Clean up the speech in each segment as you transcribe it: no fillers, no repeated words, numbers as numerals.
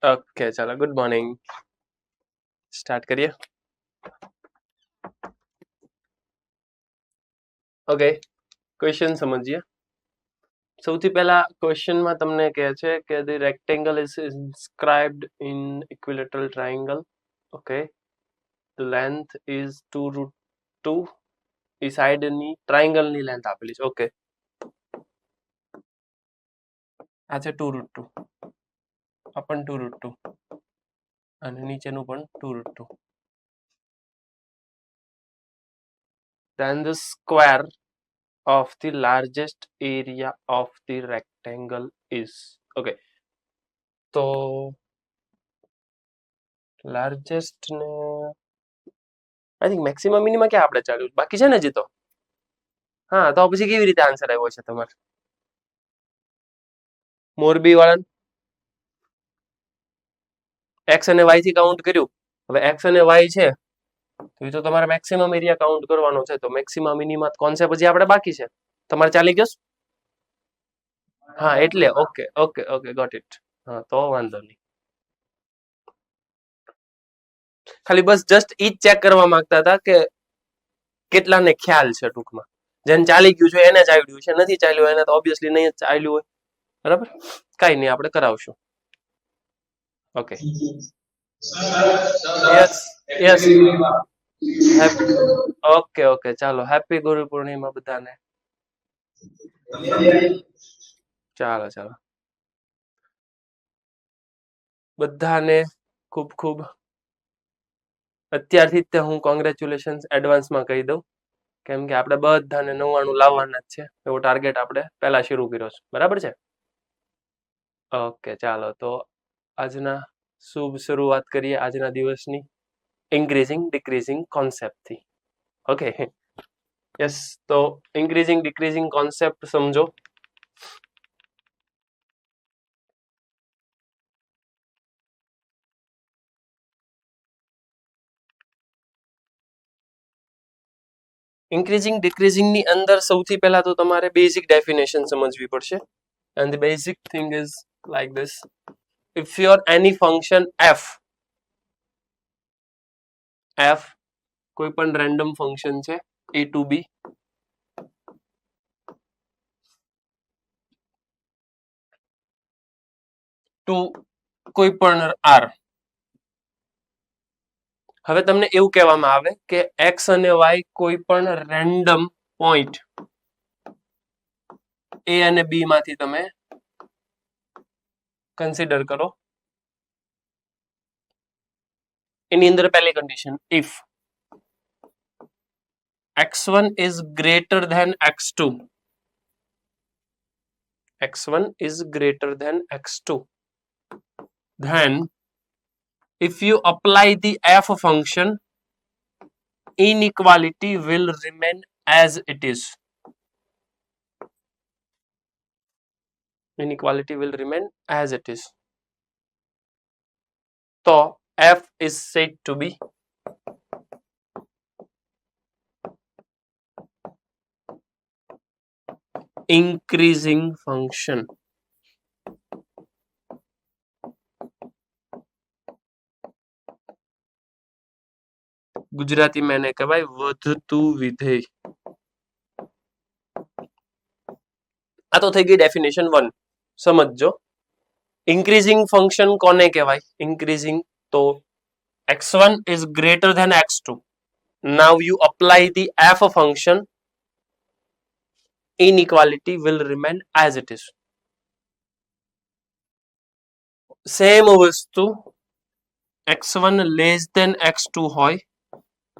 Okay चलो good morning start करिए okay question समझिए સૌથી પહેલા ક્વેશ્ચનમાં તમને કહે છે કે the rectangle is inscribed in equilateral triangle okay the length is 2√2 એ સાઈડની ટ્રાયંગલની લેન્થ આપેલી છે ઓકે આ છે 2√2 આ પણ 2√2 અને નીચેનું પણ 2√2 then the square of the largest area of the rectangle is okay તો લાર્જેસ્ટ ને આઈ થિંક મેક્સિમમ મિનિમમ ક્યાં આપણે ચાલ્યું બાકી છે ને હજી તો હા તો પછી કેવી રીતે આન્સર આવ્યો છે તમારે મોરબી વાળા એક્સ અને વાય થી કાઉન્ટ કર્યું હવે એક્સ અને વાય છે તો એ તો તમારે મેક્સિમમ એરિયા કાઉન્ટ કરવાનો છે તો મેક્સિમમ મિનિમમ કોન્સેપ્ટ હજી આપણે બાકી છે તમારે ચાલી ગયો હા એટલે okay okay okay got it હા તો વાંધો નહીં ખાલી બસ જસ્ટ ઈ જ ચેક કરવા માંગતા હતા કે કેટલાને ખ્યાલ છે ટૂંકમાં જેને ચાલી ગયું છે એને જ આવડ્યું છે નથી ચાલ્યું એને તો ઓબ્વિયસલી નહીં જ ચાલ્યું હોય બરાબર કઈ નહીં આપણે કરાવશું okay yes yes okay okay ચાલો હેપી ગુરુ પૂર્ણિમા બધાને ચાલો ચાલો બધાને ખૂબ ખૂબ અત્યારથી જ હું કોંગ્રેચ્યુલેશન એડવાન્સમાં કહી દઉં કેમ કે આપણે બધાને 99 લાવવાના જ છે એવો ટાર્ગેટ આપણે પહેલા શરૂ કર્યો છે બરાબર છે ઓકે ચાલો તો આજના શુભ શરૂઆત કરીએ આજના દિવસની ઇન્ક્રીઝિંગ ડિક્રીઝિંગ કોન્સેપ્ટથી ઓકે યસ તો ઇન્ક્રીઝિંગ ડિક્રીઝિંગ કોન્સેપ્ટ સમજો ઇન્ક્રીઝિંગ ડિક્રીઝિંગ ની અંદર સૌથી પહેલા તો તમારે બેઝિક ડેફિનેશન સમજવી પડશે and the basic thing is like this if your any function f કોઈ પણ રેન્ડમ ફંક્શન છે a to b ટુ કોઈ પણ r હવે તમને એવું કહેવામાં આવે કે x અને y કોઈ પણ રેન્ડમ પોઈન્ટ a અને b માંથી તમે કન્સિડર કરો એની અંદર પહેલી condition if x1 is greater than x2 x1 is greater than x2 then if you apply the f function inequality will remain as it is inequality will remain as it is so f is said to be increasing function Gujarati માં એને કહેવાય વધતું વિધેય આ તો થઈ ગઈ definition 1 સમજજો ઇન્ક્રીઝિંગ ફંક્શન કોને કહેવાય ઇન્ક્રીઝિંગ તો x1 is greater than x2 now you apply the f function inequality will remain as it is same વસ્તુ x1 less than x2 હોય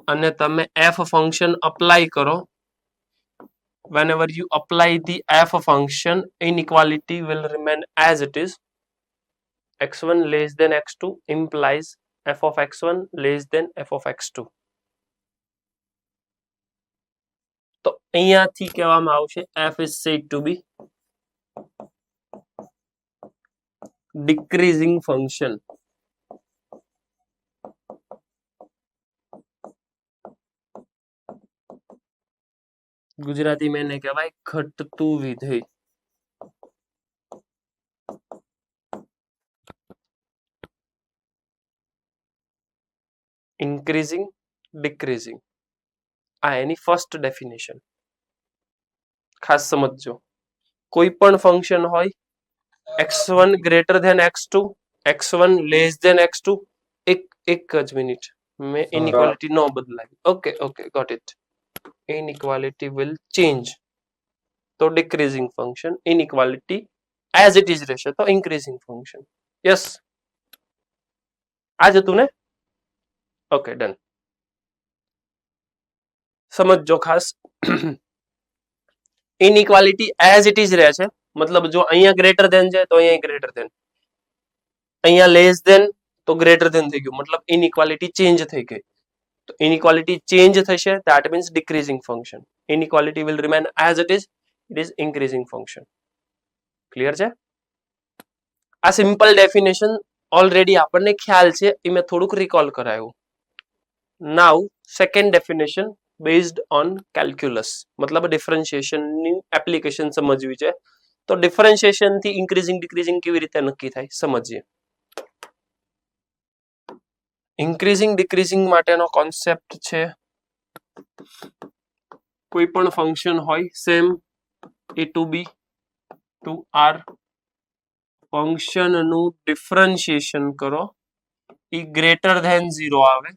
અને તમે f function apply કરો whenever you apply the f function inequality will remain as it is x1 less than x2 implies f of x1 less than f of x2 તો અહીંયાથી કહેવામાં આવશે f is said to be decreasing function Gujarati માં એને કહેવાય ઘટતું વિધેય increasing ડિક્રીઝિંગ, આ એની ફર્સ્ટ ડેફિનેશન. ખાસ સમજજો, કોઈ પણ ફંક્શન હોય x1 greater than x2, x1 less than x2, એક જ મિનિટ, મેં ઇનઇક્વાલિટી ન બદલાય. Okay okay, got it. Inequality will change, તો decreasing function. Inequality as it is રહેશે તો ઇન્ક્રીઝિંગ ફંક્શન. યસ, આ જ હતું ને? Okay, done. સમજજો ખાસ, ઇનઇક્વાલિટી એઝ ઇટ ઇઝ રહે છે, મતલબ જો અહીંયા ગ્રેટર ધેન છે તો અહીંયા ગ્રેટર ધેન, અહીંયા લેસ ધેન તો ગ્રેટર ધેન થઈ ગયું, મતલબ ઇનઇક્વાલિટી ચેન્જ થઈ ગઈ. તો ઇનઇક્વાલિટી ચેન્જ થશે, that means decreasing function. Inequality will remain as it is increasing function. Clear છે? આ સિમ્પલ ડેફિનેશન ઓલરેડી આપણને ખ્યાલ છે, એ મેં થોડુંક રિકોલ કરાયું. Now second definition based on calculus, મતલબ ડિફરન્શિએશનની એપ્લિકેશન સમજવી છે. તો ડિફરન્શિએશન થી ઇન્ક્રીઝિંગ ડિક્રીઝિંગ કેવી રીતે નક્કી થાય સમજીએ. ઇન્ક્રીઝિંગ ડિક્રીઝિંગ માટેનો કોન્સેપ્ટ છે, કોઈ પણ ફંક્શન હોય same a to b to r, ફંક્શનનું ડિફરન્શિએશન કરો, એ ગ્રેટર ધેન 0 આવે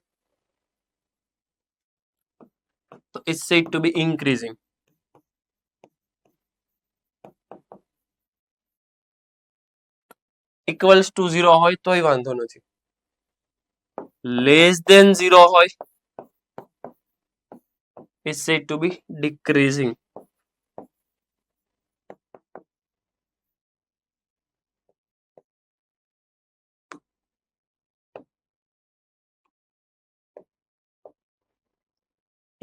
તો it's said to be increasing. Equals to 0 હોય તોય વાંધો નથી, લેસ ધેન 0 હોય is said to be decreasing.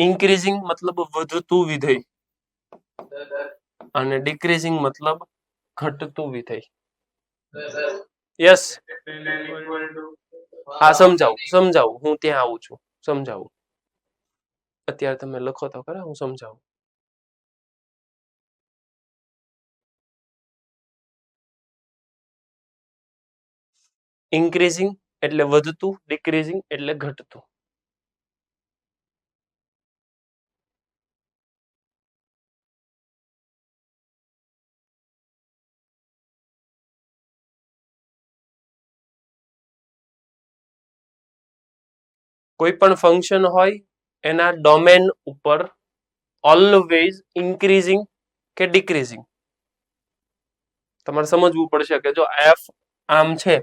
Increasing મતલબ વધતું વિધેય અને ડિક્રીઝિંગ મતલબ ઘટતું વિધેય. યસ, હા સમજાવું, હું ત્યાં આવું છું, સમજાવું. અત્યારે તમે લખો તો ખરા, હું સમજાવું. ઇન્ક્રીઝિંગ એટલે વધતું, ડિક્રીઝિંગ એટલે ઘટતું. કોઈ પણ ફંક્શન હોય એના ડોમેન ઉપર ઓલવેઝ ઇન્ક્રીઝિંગ કે ડિક્રીઝિંગ. તમારે સમજવું પડશે કે જો એફ આમ છે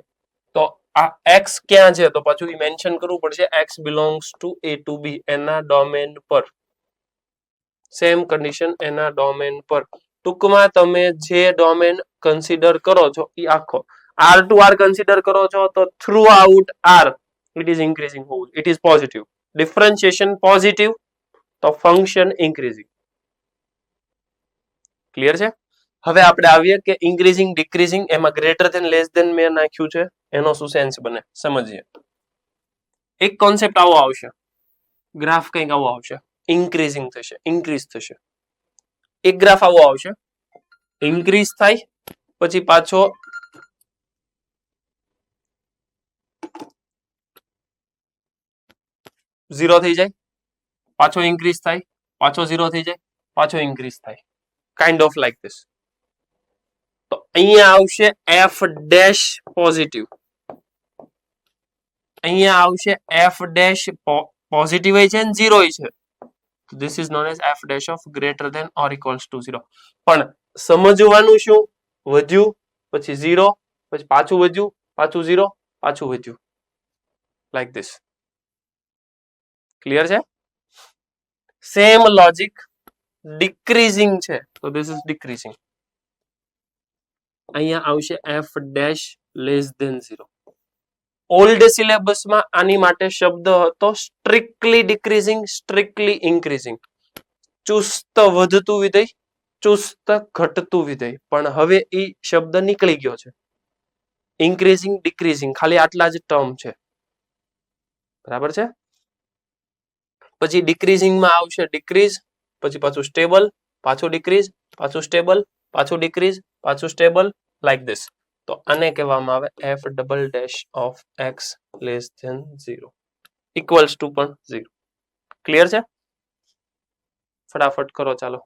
તો આ એક્સ ક્યાં છે, તો પાછું મેન્શન કરવું પડશે x belongs to a to b, એના ડોમેન પર. સેમ કન્ડિશન એના ડોમેન પર. ટૂંકમાં તમે જે ડોમેન કન્સિડર કરો છો એ આખો આર ટુ આર કન્સિડર કરો છો તો throughout R it is increasing, it is positive. Differentiation positive તો ફંક્શન ઇન્ક્રીઝિંગ. ક્લિયર છે? હવે આપણે આવીએ કે ઇન્ક્રીઝિંગ ડિક્રીઝિંગ, એમાં ગ્રેટર ધેન લેસ ધેન મેં નાખ્યું છે, એનો શું સેન્સ બને સમજીએ. એક કોન્સેપ્ટ આવો આવશે, ગ્રાફ કંઈક આવો આવશે, ઇન્ક્રીઝિંગ થશે, ઇન્ક્રીઝ થશે. એક ગ્રાફ આવો આવશે, ઇન્ક્રીઝ થાય પછી પાછો ઝીરો થઈ જાય, પાછો ઇન્ક્રીઝ થાય, પાછો ઝીરો થઈ જાય, પાછો ઇન્ક્રીઝ થાય, કાઇન્ડ ઓફ લાઈક ધીસ. તો અહીંયા આવશે એફ ડેશ પોઝિટિવ, અહીંયા આવશે એફ ડેશ પોઝિટિવ છે અને ઝીરો છે. This is known as F dash of greater than or equals to 0. પણ સમજવાનું શું, વધ્યું પછી ઝીરો, પછી પાછું વધ્યું, પાછું ઝીરો, પાછું વધ્યું, લાઈક ધીસ. ક્લિયર છે? સેમ લોજિક ડિક્રીઝિંગ છે તો ધીસ ઇઝ ડિક્રીઝિંગ. અહીંયા આવશે f dash less than 0. Old સિલેબસમાં આની માટે શબ્દ હતો સ્ટ્રિક્ટલી ડિક્રીઝિંગ, સ્ટ્રિક્ટલી ઇન્ક્રીઝિંગ. ચુસ્ત વધતું વિધેય, ચુસ્ત ઘટતું વિધેય. પણ હવે એ શબ્દ નીકળી ગયો છે. ઇન્ક્રીઝિંગ ડિક્રીઝિંગ ખાલી આટલા જ ટર્મ છે, બરાબર છે? પછી ડિક્રીઝિંગમાં આવશે ડિક્રીઝ, પછી પાછું સ્ટેબલ, પાછું ડિક્રીઝ, પાછું સ્ટેબલ, પાછું ડિક્રીઝ, પાછું સ્ટેબલ, લાઈક ધીસ. તો આને કહેવામાં આવે f double dash of x less than 0. Equals to પણ 0. ક્લિયર છે? ફટાફટ કરો ચાલો.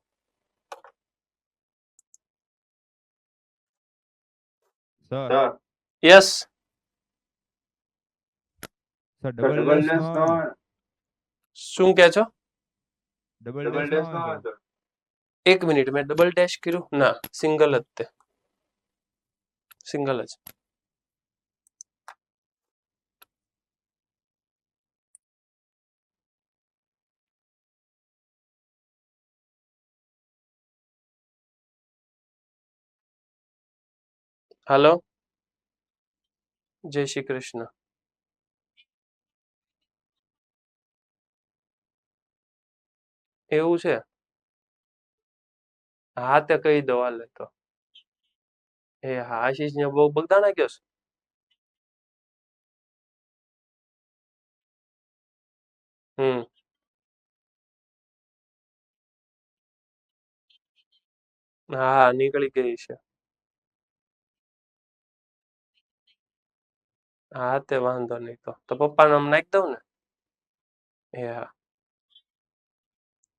Sir yes sir double dash નો આવે ને? શું કહે છો? ડબલ ડેશ નો આવે સર? એક મિનિટ, મેં ડબલ ડેશ કર્યું? ના, સિંગલ જ તે, સિંગલ જ. હાલો, જય શ્રી કૃષ્ણ. એવું છે? હા તે કહી દો હાલે તો. એ હા, આશીષ ને બહુ બગદાણા ગયો છે? હમ. હા નીકળી ગઈ છે. હા તે વાંધો નહીં, તો પપ્પા નામ નાખી દઉં ને? એ હા,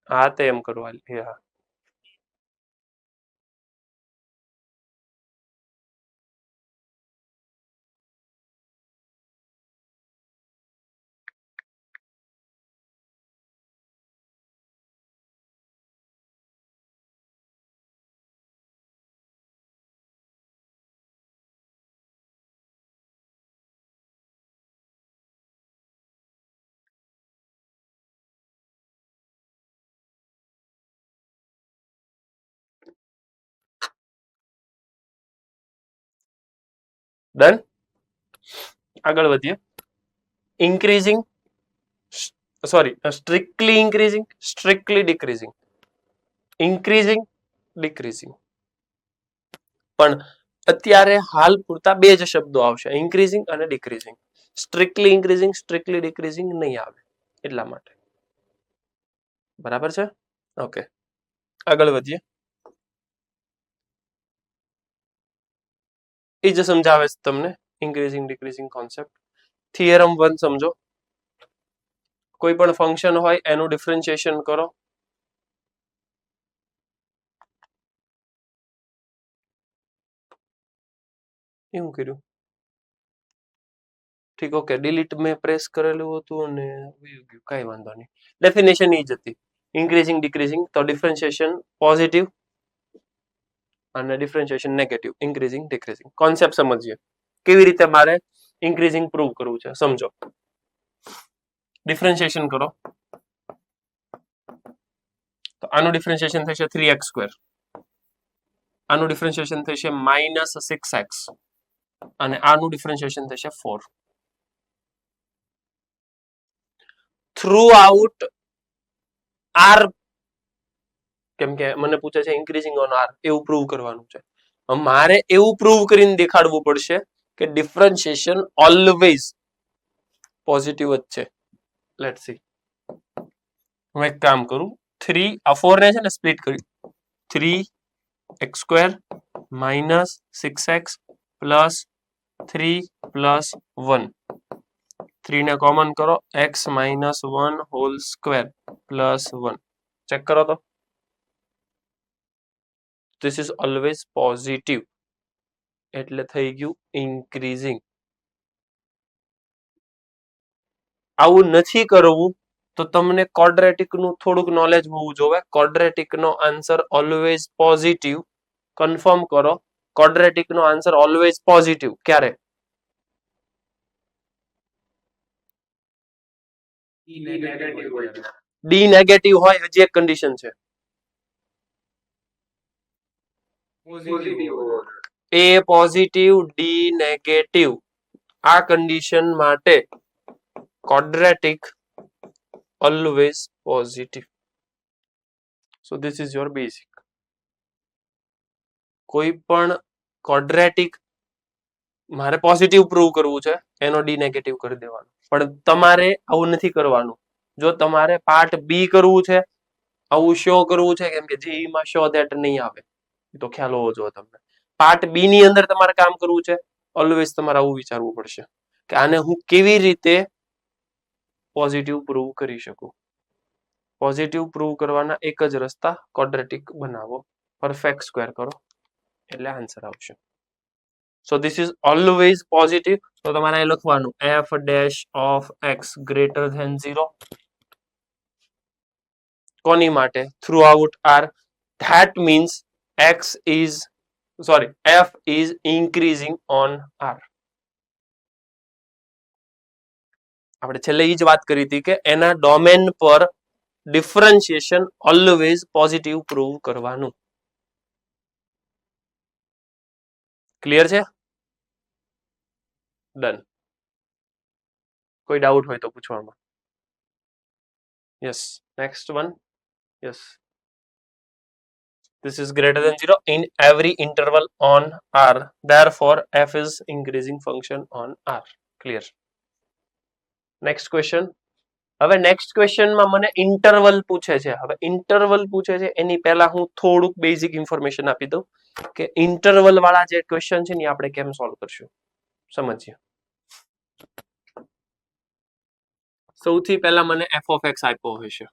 હા તે એમ કરવા. એ હા. ડન. આગળ વધીએ. Increasing, sorry, strictly increasing, strictly decreasing. Increasing, decreasing. પણ અત્યારે હાલ પૂરતા બે જ શબ્દો આવશે, ઇન્ક્રીઝિંગ અને ડિક્રીઝિંગ. સ્ટ્રિક્ટલી ઇન્ક્રીઝિંગ, સ્ટ્રિક્ટલી ડિક્રીઝિંગ નહીં આવે, એટલા માટે. બરાબર છે? ઓકે, આગળ વધીએ. એ જ સમજાવે છે તમને ઇન્ક્રીઝિંગ ડિક્રીઝિંગ કોન્સેપ્ટ. થિયરમ 1 સમજો. કોઈ પણ ફંક્શન હોય એનું ડિફરન્શિએશન કરો. એવું કર્યું? ઠીક, ઓકે. ડિલીટ મેં પ્રેસ કરેલું હતું અને કઈ વાંધો નહીં. ડેફિનેશન એ જ હતી, ઇન્ક્રીઝિંગ ડિક્રીઝિંગ. તો ડિફરન્શિએશન પોઝિટિવ અને ડિફરન્શિએશન નેગેટિવ, ઇન્ક્રીઝિંગ ડિક્રીઝિંગ. કોન્સેપ્ટ સમજીએ કેવી રીતે મારે ઇન્ક્રીઝિંગ પ્રૂવ કરવું છે. સમજો, ડિફરન્શિએશન કરો તો આનું ડિફરન્શિએશન થશે 3x². આનું ડિફરન્શિએશન થશે -6x અને આનું ડિફરન્શિએશન થશે 4. થ્રુ આઉટ આર, કેમ કે મને પૂછે છે ઇન્ક્રીઝિંગ ઓન આર, એવું પ્રૂવ કરવાનું છે. મારે એવું પ્રૂવ કરીને દેખાડવું પડશે કે ડિફરન્શિએશન ઓલવેઝ પોઝિટિવ જ છે. Let's see. હું એક કામ કરું, 3 આ 4 ને છે ને સ્પ્લિટ કરી, 3x² -6x પ્લસ 3 પ્લસ 1. 3 ને કોમન કરો, x -1 whole square plus 1. Check કરો તો. ધીસ ઇઝ ઓલવેઝ પોઝિટિવ, એટલે થઈ ગયું ઇન્ક્રીઝિંગ. આવું નથી કરવું તો તમને ક્વોડ્રેટિક નું થોડુંક નોલેજ હોવું જોઈએ. ક્વોડ્રેટિક નો આન્સર ઓલવેઝ પોઝિટિવ. કન્ફર્મ કરો, ક્વોડ્રેટિક નો આન્સર ઓલવેઝ પોઝિટિવ. ક્યારે? ડી નેગેટિવ હોય, હજી એક કન્ડિશન છે. એ પોઝિટિવ, ડી નેગેટિવ. આ કન્ડિશન માટે quadratic always positive. So this is your basic. કોઈ પણ ક્વોડ્રેટિક મારે પોઝિટિવ પ્રૂવ કરવું છે, એનો ડી નેગેટિવ કરી દેવાનો. પણ તમારે આવું નથી કરવાનું. જો તમારે પાર્ટ બી કરવું છે, આવું શો કરવું છે, કેમ કે જીઈ માં શો ધેટ નહીં આવે, તો ખ્યાલ હોવો જોઈએ તમને. પાર્ટ બી ની અંદર તમારે કામ કરવું છે, ઓલવેઝ તમારે આવું વિચારવું પડશે કે આને હું કેવી રીતે પોઝિટિવ પ્રૂવ કરી શકું. પોઝિટિવ પ્રૂવ કરવાના એક જ રસ્તા, ક્વોડ્રેટિક બનાવો, પરફેક્ટ સ્ક્વેર કરો એટલે આન્સર આવશે. So this is always positive. તો તમારે અહીં લખવાનું f dash of x greater than 0. કોની માટે? Throughout r. That means f is increasing on r. આપણે છેલ્લે એ જ વાત કરી હતી કે એના ડોમેન પર ડિફરન્શિએશન ઓલવેઝ પોઝિટિવ પ્રૂવ કરવાનું. ક્લિયર છે? ડન. કોઈ ડાઉટ હોય તો પૂછવામાં. Yes, next one. Yes, this is greater than 0 in every interval on r, therefore f is increasing function on r. Clear? Next question. હવે next ક્વેશ્ચનમાં મને interval પૂછે છે. હવે ઇન્ટરવલ પૂછે છે એની પહેલા હું થોડુંક બેઝિક ઇન્ફોર્મેશન આપી દઉં કે ઇન્ટરવલ વાળા જે ક્વેશ્ચન છે ને આપણે કેમ સોલ્વ કરશું. સમજીએ. સૌથી પહેલા મને f of x આપ્યો હોય છે,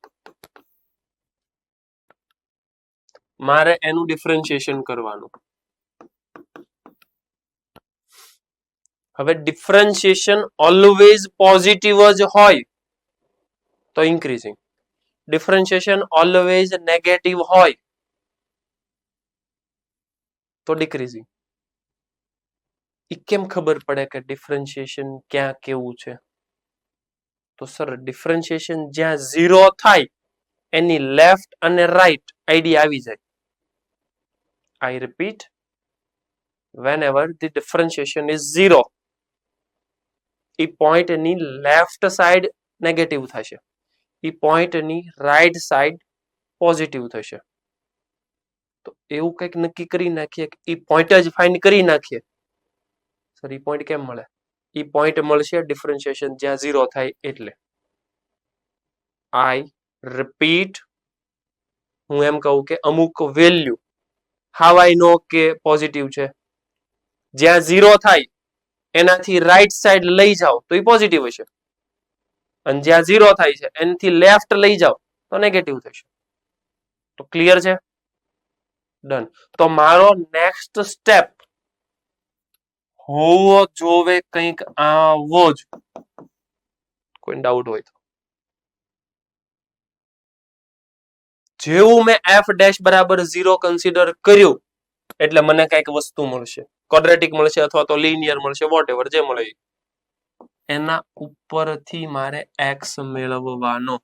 મારે એનું ડિફરન્શિએશન કરવાનું. હવે ડિફરન્શિએશન ઓલવેઝ પોઝિટિવ જ હોય તો ઇન્ક્રીઝિંગ, ડિફરન્શિએશન ઓલવેઝ નેગેટિવ હોય તો ડિક્રીઝિંગ. એ કેમ ખબર પડે કે ડિફરન્શિએશન ક્યાં કેવું છે? તો સર ડિફરન્શિએશન જ્યાં 0 થાય એની લેફ્ટ અને રાઈટ આઈડિયા આવી જાય. I repeat, whenever the differentiation is 0, A point ની લેફ્ટ સાઈડ નેગેટિવ થશે, એ પોઈન્ટ ની રાઈટ સાઈડ પોઝિટિવ થશે. તો એવું કંઈક નક્કી કરી નાખીએ કે એ પોઈન્ટ જ ફાઇન્ડ કરી નાખીએ. સર એ પોઈન્ટ કેમ મળે? એ પોઈન્ટ મળશે ડિફરન્શિએશન જ્યાં 0 થાય એટલે. I repeat, હું એમ કહું કે અમુક વેલ્યુ હાવ આઈ નો કે પોઝિટિવ છે, જ્યાં 0 થાય એનાથી રાઈટ સાઈડ લઈ જાઓ તો એ પોઝિટિવ હશે, અને જ્યાં 0 થાય છે એનાથી લેફ્ટ લઈ જાઓ તો નેગેટિવ થશે. તો ક્લિયર છે? ડન. તો મારો નેક્સ્ટ સ્ટેપ હોવો જોવે કંઈક આવો જ. કોઈ ડાઉટ હોય તો. જેવું મેં f ડેશ બરાબર 0 કન્સિડર કર્યું એટલે મને કંઈક વસ્તુ મળશે, ક્વોડ્રેટિક મળશે અથવા તો લિનિયર મળશે, વોટએવર જે મળે એના ઉપરથી મારે x મેળવવાનો.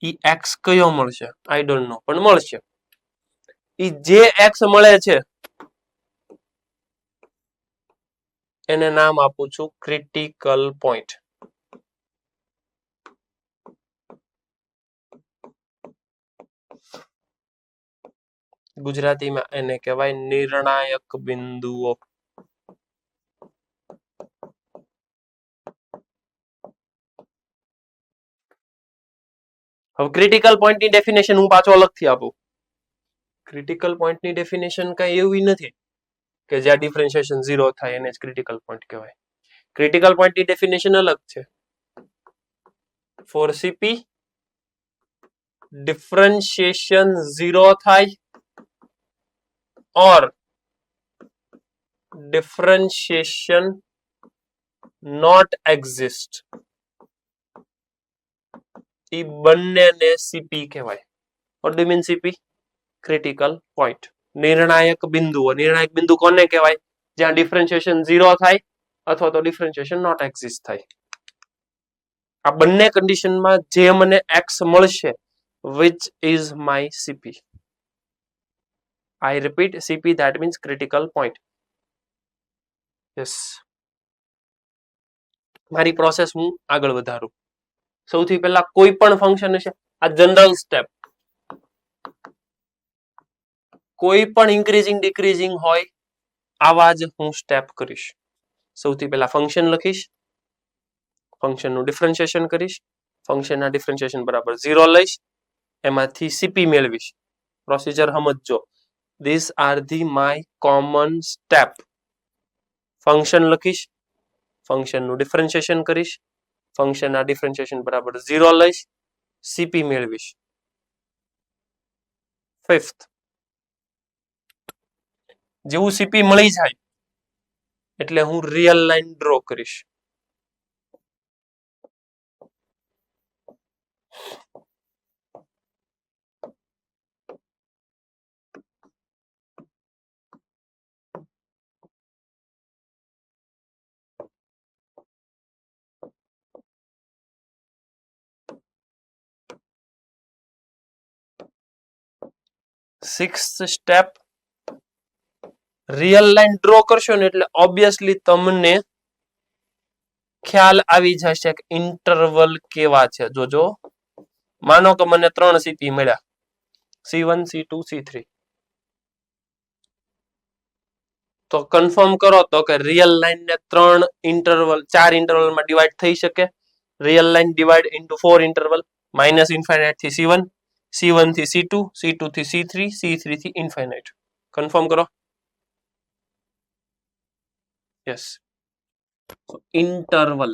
ઈ x કયો મળશે? આઈ ડોન્ટ નો, પણ મળશે. ઈ જે x મળે છે એને નામ આપું છું ક્રિટિકલ પોઈન્ટ. ગુજરાતીમાં એને કહેવાય નિર્ણાયક બિંદુઓ. હવે ક્રિટિકલ પોઈન્ટની ડેફિનેશન હું પાછો અલગથી આપું. ક્રિટિકલ પોઈન્ટની ડેફિનેશન કઈ એવી નથી કે જ્યાં ડિફરન્શિએશન 0 થાય એને જ ક્રિટિકલ પોઈન્ટ કહેવાય. ક્રિટિકલ પોઈન્ટની ડેફિનેશન અલગ છે. ફોર સીપી ડિફરન્શિએશન 0 થાય or differentiation not exist, એ બંનેને સીપી કહેવાય. What do you mean CP? Critical point, નિર્ણાયક બિંદુઓ. નિર્ણાયક બિંદુ કોને કહેવાય? જ્યાં ડિફરન્શિએશન 0 થાય અથવા તો ડિફરન્શિએશન નોટ એક્ઝિસ્ટ થાય. આ બંને કન્ડિશનમાં જે મને x મળશે which is my CP. I repeat, CP that means critical point. Yes. મારી પ્રોસેસ હું આગળ વધારું. સૌથી પહેલા કોઈ પણ ફંક્શન હશે, આ જનરલ સ્ટેપ, કોઈ પણ ઇન્ક્રીઝિંગ ડિક્રીઝિંગ હોય આવા જ હું સ્ટેપ કરીશ. સૌથી પહેલા ફંક્શન લખીશ, ફંક્શનનું ડિફરન્શિએશન કરીશ, ફંક્શનના ડિફરન્શિએશન બરાબર 0 લઈશ, એમાંથી સીપી મેળવીશ. પ્રોસિજર સમજજો. These are the my common step. Function લખીશ, ફંક્શનનું ડિફરન્શિએશન કરીશ, ફંક્શન આ ડિફરન્શિએશન બરાબર 0 લઈશ, સીપી મેળવીશ. ફિફ્થ, જેવું સીપી મળી જાય એટલે હું રિયલ લાઈન ડ્રો કરીશ. સિક્સ્થ સ્ટેપ, રિયલ લાઈન ડ્રો કરશો ને એટલે ઓબ્વિયસલી તમને ખ્યાલ આવી જશે કે ઇન્ટરવલ કેવા છે. જોજો, માનો કે મને 3 સીપી મળ્યા, C1 C2 C3, તો કન્ફર્મ કરો તો કે રિયલ લાઈન ને 4 ઇન્ટરવલમાં ડિવાઈડ થઈ શકે. Real line divide into 4 interval, minus infinite થી C1, C1 થી C2, C2 થી C3, C3 થી ઇન્ફાઇનાઇટ. કન્ફર્મ કરો. Yes, interval.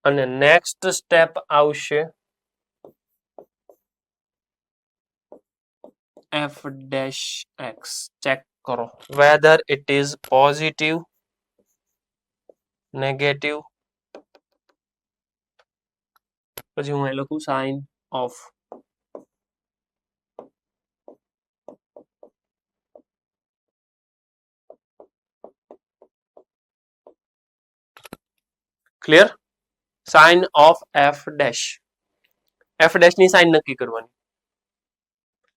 અને નેક્સ્ટ સ્ટેપ આવશે f dash x. ચેક કરો whether it is positive, negative. પછી હું અહીં લખું sign of. Clear? Sign of f dash. f dash ની સાઇન નક્કી કરવાની.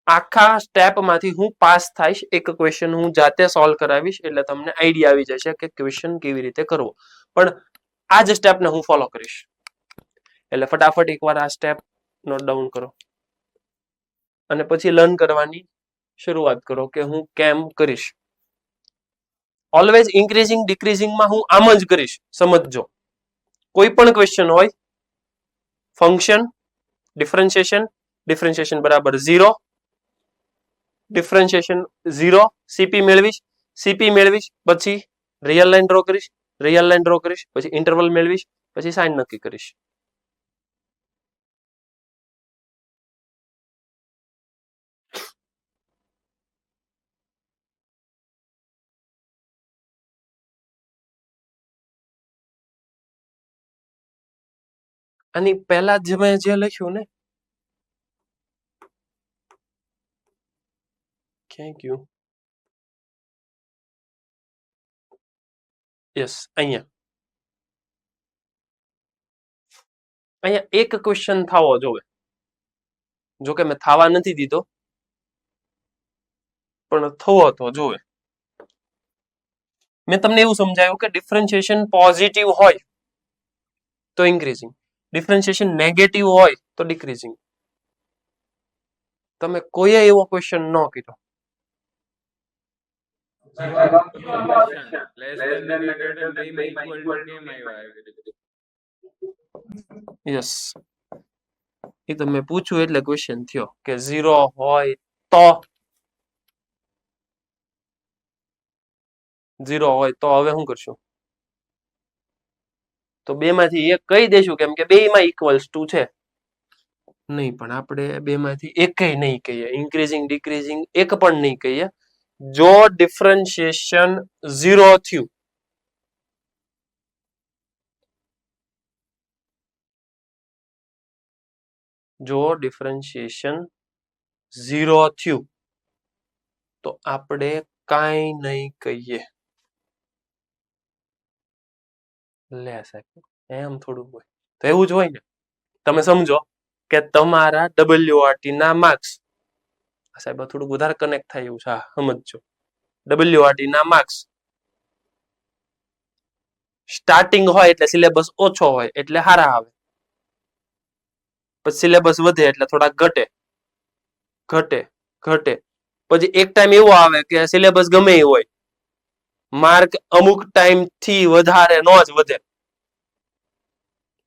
આખા સ્ટેપમાંથી હું પાસ થઈશ, એક ક્વેશ્ચન હું જાતે સોલ્વ કરાવીશ એટલે તમને આઈડિયા આવી જશે કે ક્વેશ્ચન કેવી રીતે કરવો. પણ આ જ સ્ટેપને હું ફોલો કરીશ એટલે ફટાફટ એકવાર આ સ્ટેપ નોટ ડાઉન કરો અને પછી લર્ન કરવાની શરૂઆત કરો કે હું કેમ કરીશ. ઓલવેઝ ઇન્ક્રીઝિંગ ડિક્રીઝિંગમાં હું આમ જ કરીશ. સમજજો, કોઈ પણ ક્વેશ્ચન હોય, ફંક્શન ડિફરન્શિએશન, ડિફરન્શિએશન બરાબર 0, ડિફરન્શિએશન 0, સીપી મેળવીશ, સીપી મેળવીશ, પછી રિયલ લાઈન ડ્રો કરીશ, રિયલ લાઈન ડ્રો કરીશ, પછી ઇન્ટરવલ મેળવીશ, પછી સાઇન નક્કી કરીશ. આની પહેલા જ મેં જે લખ્યું ને, ક્યાં ગયું? યસ, અહીંયા એક ક્વેશ્ચન થવો જોવે. જો કે મેં થવા નથી દીધો, પણ થવો તો જોવે. મેં તમને એવું સમજાયું કે ડિફરન્શિએશન પોઝિટિવ હોય તો ઇન્ક્રીઝિંગ, ડિફરન્શિએશન નેગેટિવ હોય તો ડિક્રીઝિંગ. તમે કોઈએ એવો ક્વેશ્ચન ન કીધો. યસ, એ તમે પૂછ્યું એટલે ક્વેશ્ચન થયો કે 0 હોય તો, 0 હોય તો હવે શું કરશું? તો બે માંથી એક કહી દેશું કેમ કે બે માં ઇક્વલ્સ ટુ છે. નહીં, પણ આપણે બે માંથી એકય નહીં કહીએ, ઇન્ક્રીઝિંગ ડિક્રીઝિંગ એક પણ નહીં કહીએ. જો ડિફરન્શિએશન 0 થયું, જો ડિફરન્શિએશન 0 થયું તો આપણે કાંઈ નહીં કહીએ. લે સાહેબ, એમ થોડું હોય તો એવું જ હોય ને. તમે સમજો કે તમારા WRT ના માર્ક્સ, સાહેબ થોડું વધારે કનેક્ટ થાય એવું છે, સમજજો. WRT ના માર્ક્સ સ્ટાર્ટિંગ હોય એટલે સિલેબસ ઓછો હોય એટલે હારા આવે, પછી સિલેબસ વધે એટલે થોડા ઘટે ઘટે ઘટે. પછી એક ટાઈમ એવો આવે કે સિલેબસ ગમે એ હોય, માર્ક અમુક ટાઈમ થી વધારે નો જ વધે.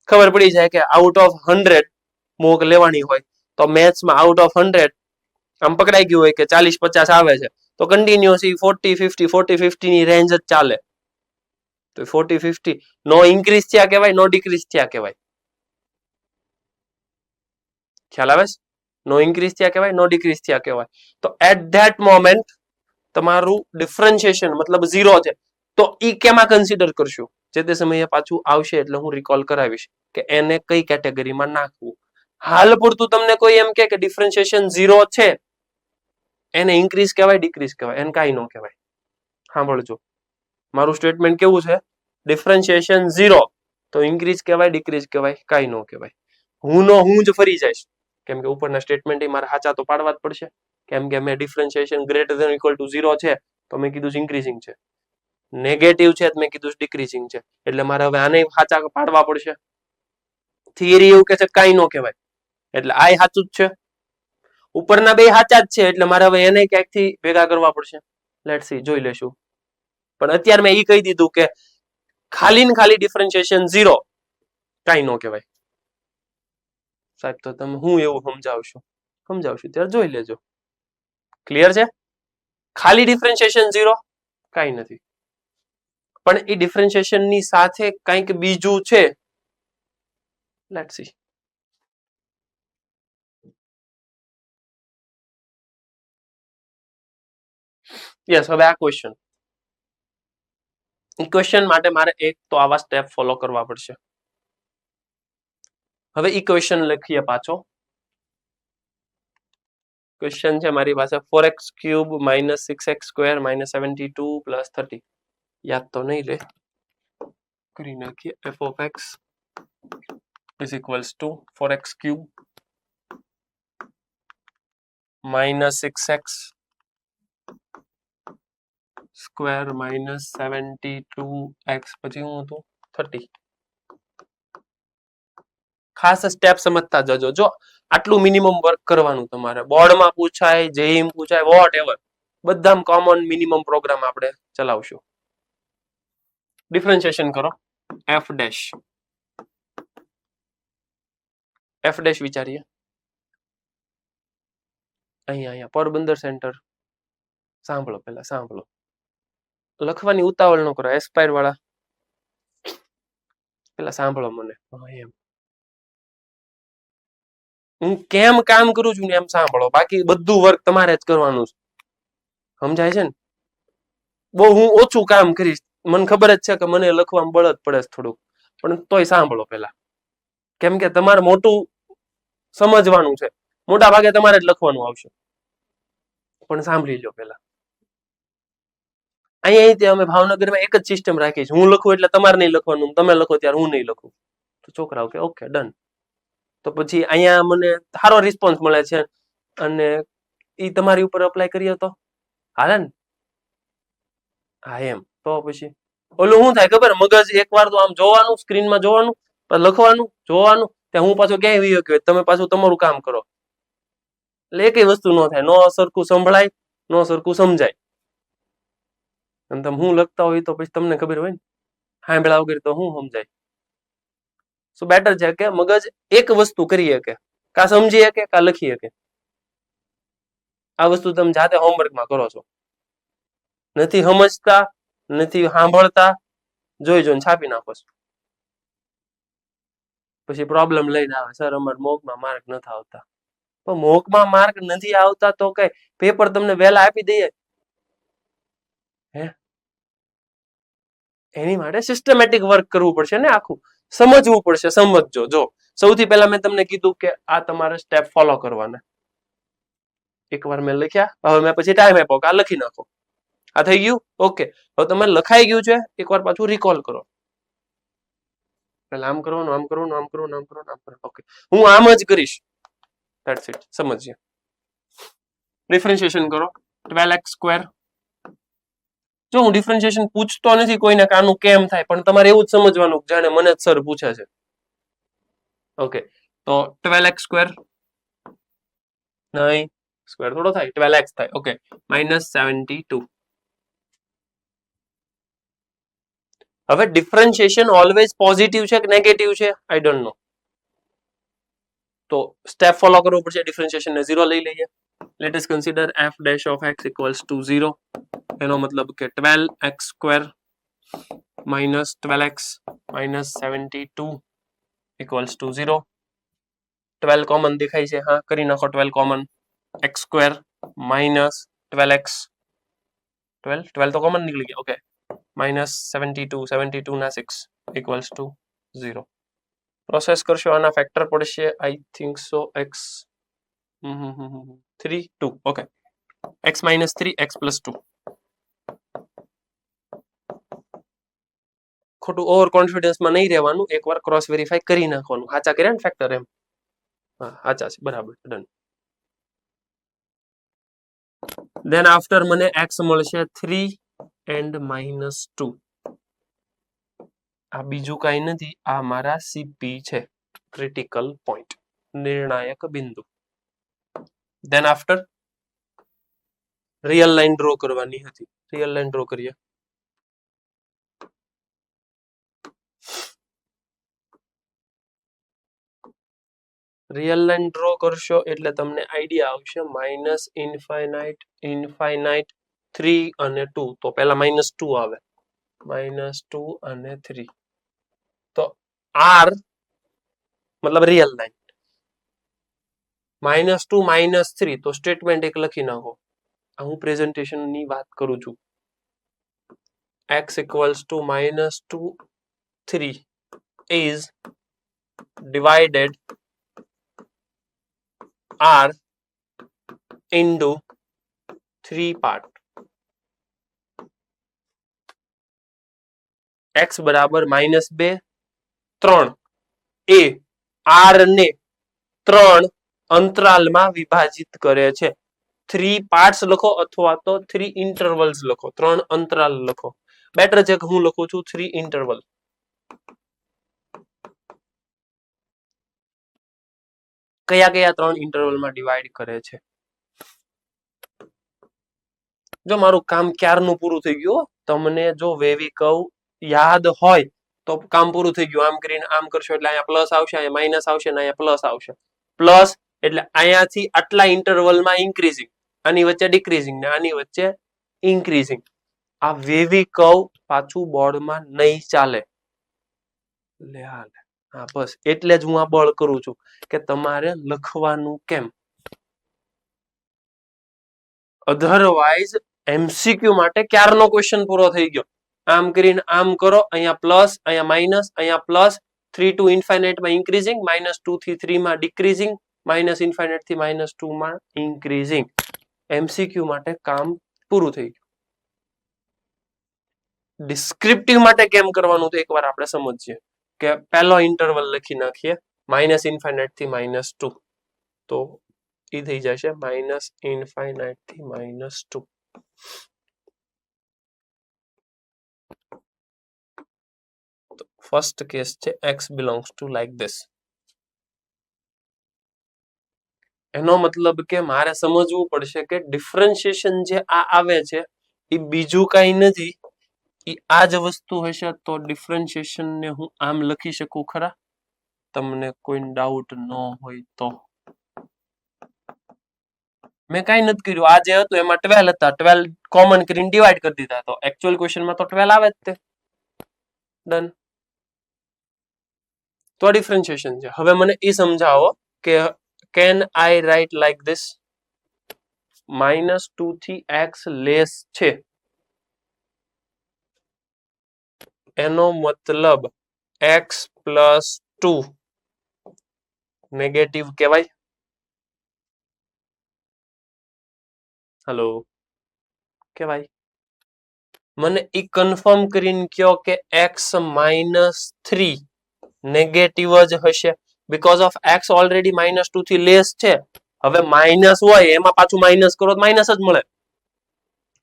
ખબર પડી જાય કે આઉટ ઓફ 100 મોક લેવાની હોય તો મેથ્સમાં આઉટ ઓફ 100 આમ પકડાઈ ગયું હોય કે 40-50 આવે છે, તો કન્ટિન્યુઅસ 40 50 40 50 ની રેન્જ જ ચાલે. તો 40 50 નો ઇન્ક્રીઝ થયા કહેવાય, નો ડિક્રીઝ થયા કહેવાય. ખ્યાલ આવે છે? નો ઇન્ક્રીઝ થયા કહેવાય, નો ડિક્રીઝ થયા કહેવાય. તો એટ ધેટ મોમેન્ટ તમારું ડિફરન્શિએશન મતલબ 0 છે. તો ઈ કેમાં કન્સિડર કરશું? જે તે સમયે પાછું આવશે એટલે હું રિકોલ કરાવીશ કે એને કઈ કેટેગરીમાં નાખવું. હાલ પૂરતું તમને કોઈ એમ કે ડિફરન્શિએશન 0 છે, એને ઇન્ક્રીઝ કહેવાય, ડિક્રીઝ કહેવાય, એને કાંઈ ન કહેવાય. સાંભળજો, મારું સ્ટેટમેન્ટ કેવું છે? ડિફરન્શિએશન 0 તો ઇન્ક્રીઝ કહેવાય, ડિક્રીઝ કહેવાય, કાંઈ ન કહેવાય. હું જ ફરી જઈશ, કેમ કે ઉપરના સ્ટેટમેન્ટ મારે સાચા તો પાડવા જ પડશે. કેમ કે મેં differentiation greater than equal to 0 છે તો મેં કીધું ઇન્ક્રીઝિંગ છે, નેગેટિવ છે તો મેં કીધું ડિક્રીઝિંગ છે. એટલે મારે હવે આને સાચા પાડવા પડશે. થિયરી એવું કે છે કાંઈ ન કહેવાય, એટલે આ સાચું જ છે. ઉપરના બે સાચા જ છે એટલે મારે હવે એને ક્યાંકથી ભેગા કરવા પડશે. લેટ્સ સી, જોઈ લેશું. પણ અત્યારે મેં એ કહી દીધું કે ખાલી ને ખાલી ડિફરન્શિએશન 0 કાંઈ ન કહેવાય. સાહેબ તો તમે હું એવું સમજાવશું ત્યારે જોઈ લેજો. ક્લિયર છે? ખાલી ડિફરન્શિએશન 0 કાંઈ નથી, પણ એ ડિફરન્શિએશન ની સાથે કંઈક બીજું છે. Let's see. યસ, હવે આ ઇક્વેશન માટે મારે એક તો આવા સ્ટેપ ફોલો કરવા પડશે. હવે ઇક્વેશન લખીએ પાછો. ક્વેશ્ચન છે મારી પાસે 4x³ - 6x² - 72 + 30. યાદ તો નહીં લે, કરી નાખીએ. f of x is equals to 4x³ - 6x² - 72x પછી હું હતું 30. ખાસ સ્ટેપ સમજતા જજો. જો આટલું મિનિમમ વર્ક કરવાનું તમારે. બોર્ડમાં પૂછાય, જેઈમ પૂછાય, વોટ એવર, બધામાં કોમન મિનિમમ પ્રોગ્રામ આપણે ચલાવશું. ડિફરન્શિએશન કરો. f ડેશ વિચારીએ. અહીંયા પોરબંદર સેન્ટર. સાંભળો, પેલા સાંભળો. લખવાની ઉતાવળ ન કરો, એસ્પાયર વાળા. પેલા સાંભળો મને. એમ હું કેમ કામ કરું છું ને એમ સાંભળો. બાકી બધું વર્ક તમારે જ કરવાનું છે. સમજાય છે ને? બહુ હું ઓછું કામ કરીશ. મને ખબર જ છે કે મને લખવામાં બળદ પડે છે થોડુંક, પણ તોય સાંભળો પેલા. કેમ કે તમારે મોટું સમજવાનું છે. મોટા ભાગે તમારે જ લખવાનું આવશે, પણ સાંભળી લો પેલા. અહીંયા અમે ભાવનગરમાં એક જ સિસ્ટમ રાખી છે. હું લખું એટલે તમારે નહીં લખવાનું, તમે લખો ત્યારે હું નહીં લખું. તો છોકરાઓ કે ઓકે ડન. તો પછી અહીંયા મને સારો રિસ્પોન્સ મળે છે અને એ તમારી ઉપર અપ્લાય કરીએ તો હાલે ને? હા એમ. તો પછી ઓલું શું થાય ખબર? મગજ એકવાર તો આમ જોવાનું, સ્ક્રીનમાં જોવાનું, લખવાનું, જોવાનું, ત્યાં હું પાછો ક્યાંય વી ગયો, તમે પાછું તમારું કામ કરો. એટલે એકઈ વસ્તુ ન થાય. નો સરખું સંભળાય, નો સરખું સમજાય. અને તમે હું લખતા હોય તો પછી તમને ખબર હોય ને, સાંભળ્યા વગર તો હું સમજાય. સો બેટર છે કે મગજ એક વસ્તુ કરી શકે, કા સમજી શકે કા લખી શકે. આ વસ્તુ તમે જાતે હોમવર્કમાં કરો છો. નથી સમજતા, નથી સાંભળતા, જોઈ જોઈને છાપી નાખો છો. પછી પ્રોબ્લેમ લઈને આવે, સર અમારે મોકમાં માર્ક નથી આવતા. પણ મોકમાં માર્ક નથી આવતા તો કઈ પેપર તમને વહેલા આપી દઈએ? હે? એની માટે સિસ્ટમેટિક વર્ક કરવું પડશે ને, આખું સમજવું પડશે. સમજજો. જો સૌથી પહેલા મેં તમને કીધું કે આ તમારે સ્ટેપ ફોલો કરવાના. એકવાર મેં લખ્યા, હવે મેં પછી ટાઈમ આપ્યો કે આ લખી નાખો. આ થઈ ગયું? ઓકે. હવે તમે લખાઈ ગયું છે, એકવાર પાછું રિકોલ કરો. પેલા આમ કરવાનું, આમ કરવાનું, આમ કરવાનું, આમ કરવાનું, આમ કરવાનું. ઓકે, હું આમ જ કરીશ. That's it. સમજીએ. ડિફરન્શિએશન કરો. 12x². જો હું ડિફરન્શિએશન પૂછતો નથી કોઈને કે આનું કેમ થાય, પણ તમારે એવું જ સમજવાનું જાણે મને જ સર પૂછે છે. ઓકે, તો 12x². નહીં, સ્ક્વેર થોડો થાય, 12x થાય. ઓકે, -72. હવે ડિફરન્શિએશન ઓલવેઝ પોઝિટિવ છે કે નેગેટિવ છે? I don't know. તો સ્ટેપ ફોલો કરવો પડશે. ડિફરન્શિએશન ને 0 લઈ લઈએ. Let us consider f dash of x equals to 0. એનો મતલબ કે 12x square minus 12x minus 72 equals to 0. 12 common દેખાય છે, હા કરી નાખો 12 common. x square minus 12x 12 તો કોમન નીકળી ગયા, ઓકે, minus 72 ના 6 equals to 0. પ્રોસેસ કરશો, આના ફેક્ટર પડશે I think so x 3 2, okay, x minus 3 x plus 2. ખોટું ઓવર કોન્ફિડન્સમાં નહીં રહેવાનું, એકવાર ક્રોસ વેરીફાઈ કરી નાખવાનું. સાચા કર્યા ને ફેક્ટર, એમ હા સાચા છે, બરાબર, ડન. દેન આફ્ટર મને x મળશે 3 and -2. આ બીજું કઈ નથી, આ મારા સીપી છે, ક્રિટિકલ પોઈન્ટ, નિર્ણાયક બિંદુ. દેન આફ્ટર રિયલ લાઈન ડ્રો કરવાની હતી, રિયલ લાઈન ડ્રો કરીએ. રિયલ લાઈન ડ્રો કરશો એટલે તમને આઈડિયા આવશે માઇનસ ઇન્ફાઇનાઇટ, ઇન્ફાઇનાઇટ, 3 અને 2. તો પહેલા -2 આવે, -2 અને 3. તો આર મતલબ રિયલ લાઈન, -2 -3. તો સ્ટેટમેન્ટ એક લખી નાખો. હું પ્રેઝન્ટેશન ની વાત કરું છું. x equals to -2 3 is divided r into 3 part. x બરાબર -2 3 એ r ને 3 અંતરાલમાં વિભાજિત કરે છે. 3 પાર્ટ્સ લખો અથવા તો 3 ઇન્ટરવલ્સ લખો, 3 અંતરાલ લખો. બેટર છે કે હું લખું છું 3 ઇન્ટરવલ. કયા કયા 3 ઇન્ટરવલમાં ડિવાઈડ કરે છે? જો મારું કામ ક્યારનું પૂરું થઈ ગયું. તમને જો વેવી કર્વ યાદ હોય તો કામ પૂરું થઈ ગયું. આમ કરીને આમ કરશો એટલે અહીંયા પ્લસ આવશે, અહીંયા માઇનસ આવશે ને અહીંયા પ્લસ આવશે. પ્લસ એટલે અહીંયાથી આટલા ઇન્ટરવલમાં ઇન્ક્રીઝિંગ, આની વચ્ચે ડિક્રીઝિંગ ને આની વચ્ચે ઇન્ક્રીઝિંગ. આ વેવી કર્વ પાછું બોર્ડમાં નહીં ચાલે. હા બસ એટલે જ હું આ બળ કરું છું કે તમારે લખવાનું કેમ. અધરવાઇઝ એમસીક્યુ માટે ક્યારનો ક્વેશ્ચન પૂરો થઈ ગયો. આમ કરીને આમ કરો, અહીંયા પ્લસ, અહીંયા માઇનસ, અહીંયા પ્લસ, 3 to ઇન્ફાઇનાઇટ માં ઇન્ક્રીઝિંગ, -2 થી 3 માં ડિક્રીઝિંગ, માઇનસ ઇન્ફાઇનાઇટ થી -2 માં ઇન્ક્રીઝિંગ. એમસીક્યુ માટે કામ પૂરું થઈ ગયું. ડિસ્ક્રિપ્ટિવ માટે કેમ કરવાનું તો એકવાર આપણે સમજીએ કે પહેલો ઇન્ટરવલ લખી નાખીએ, -ઇન્ફાઇનાઇટ થી -2. તો એ થઈ જશે -ઇન્ફાઇનાઇટ થી -2. ફર્સ્ટ કેસ છે x belongs to like this. એનો મતલબ કે મારે સમજવું પડશે કે ડિફરન્શિએશન જે આ આવે છે એ બીજું કઈ નથી, એ આ જ વસ્તુ હશે. તો ડિફરન્શિએશન ને હું આમ લખી શકું ખરા? તમને કોઈ ડાઉટ ન હોય તો. મેં કઈ નથી કર્યું. આ જે હતું એમાં 12 હતા, 12 કોમન કરીને ડિવાઈડ કરી દીધા. તો એકચ્યુઅલ ક્વેશ્ચનમાં તો 12 આવે જ તે. ડન. તો ડિફરન્શિએશન છે. હવે મને એ સમજાવો કે can I write like this? -2 થી x લેસ છે, એનો મતલબ x plus 2 નેગેટિવ કહેવાય? હલો, કહેવાય? મને એ કન્ફર્મ કરીને કહો કે x -3 નેગેટિવ જ હશે. બીકોઝ ઓફ x ઓલરેડી -2 થી લેસ છે. હવે માઇનસ હોય એમાં પાછું માઇનસ કરો તો માઇનસ જ મળે.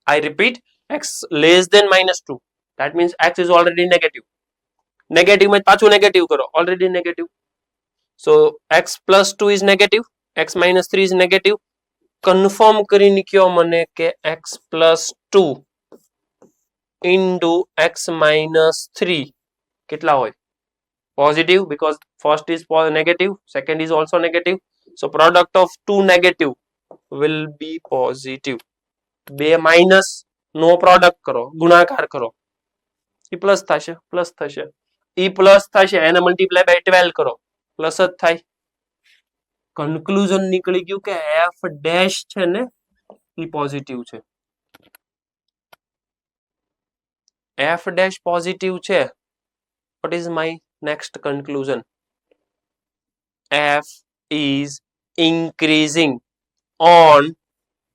I repeat, x less than -2. That means x is already negative. Negative માં પાછું નેગેટિવ કરો, already negative. So x plus 2 is negative, x minus 3 is negative. Confirm કરીને કહો મને કે x plus 2 into x minus 3 કેટલા હોય? Positive, because first is negative, second is also negative. So product of two negative will be positive. બે minus નો product કરો, ગુણાકાર કરો, એ પ્લસ થશે, એ પ્લસ થશે, એને મલ્ટીપ્લાય બાય 12 કરો, પ્લસ જ થાય. કન્ક્લુઝન નીકળી ગયું કે એફ ડેશ છે ને એ પોઝિટિવ છે. એફ ડેશ પોઝિટિવ છે. what is my next conclusion? F is increasing on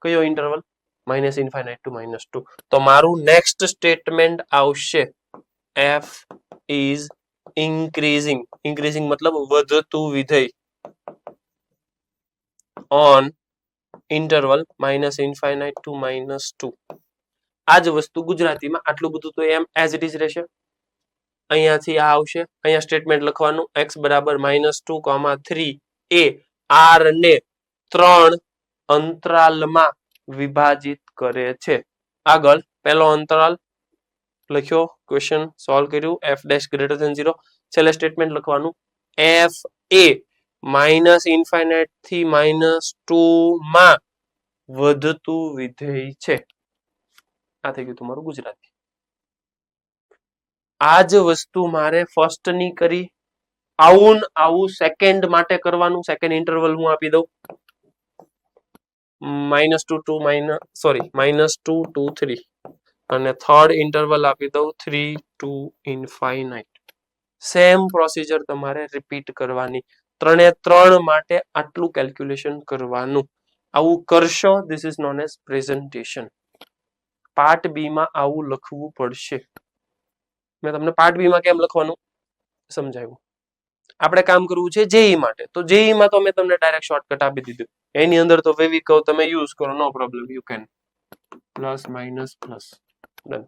કયો ઇન્ટરવલ? Minus infinite to -2. તો મારું નેક્સ્ટ સ્ટેટમેન્ટ આવશે F is increasing. increasing મતલબ વધતું વિધેય on interval minus infinite to -2. આ જ વસ્તુ ગુજરાતીમાં આટલું બધું તો એમ એઝ ઇટ ઇઝ રહેશે. અહીંયાથી આ આવશે, અહીંયા સ્ટેટમેન્ટ લખવાનું x બરાબર -2, 3 એ r ને 3 અંતરાલમાં વિભાજિત કરે છે. આગળ પહેલો અંતરાલ લખ્યો, ક્વેશ્ચન સોલ્વ કર્યું, f ડેશ ગ્રેટર ધેન 0. છેલ્લે સ્ટેટમેન્ટ લખવાનું f એ માઇનસ ઇન્ફાઇનાઇટ થી -2 માં વધતું વિધેય છે. આ થઈ ગયું તમારું ગુજરાતી. આ જ વસ્તુ મારે ફર્સ્ટ ની કરી, આવું સેકન્ડ માટે કરવાનું. સેકન્ડ ઇન્ટરવલ હું આપી દઉં -2 to 3 અને થર્ડ ઇન્ટરવલ આપી દઉં 3 to ઇન્ફાઇનાઇટ. સેમ પ્રોસિજર તમારે રિપીટ કરવાની. 3 માટે આટલું કેલ્ક્યુલેશન કરવાનું. આવું કરશો, this is known as presentation. Part B માં આવું લખવું પડશે. મેં તમને પાર્ટ બી માં કેમ લખવાનું સમજાવ્યું. આપણે કામ કરવું છે જેઈ માટે, તો જેઈ માં તો મેં તમને ડાયરેક્ટ શોર્ટકટ આપી દીધું. એની અંદર તો વેવી કહો તમે યુઝ કરો, no problem, you can plus minus plus done.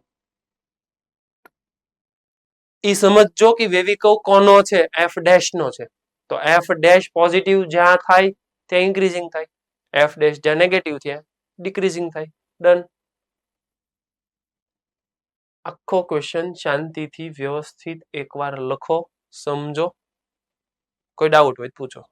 ઈ સમજો કે વેવી કહો કોનો છે? એફ ડેશ નો છે. તો એફ ડેશ પોઝિટિવ જ્યાં થાય ત્યાં ઇન્ક્રીઝિંગ થાય, એફ ડેશ જ્યાં નેગેટિવ ત્યાં ડિક્રીઝિંગ થાય. ડન. આખો ક્વેશ્ચન શાંતિથી વ્યવસ્થિત એકવાર લખો, સમજો. કોઈ ડાઉટ હોય પૂછો.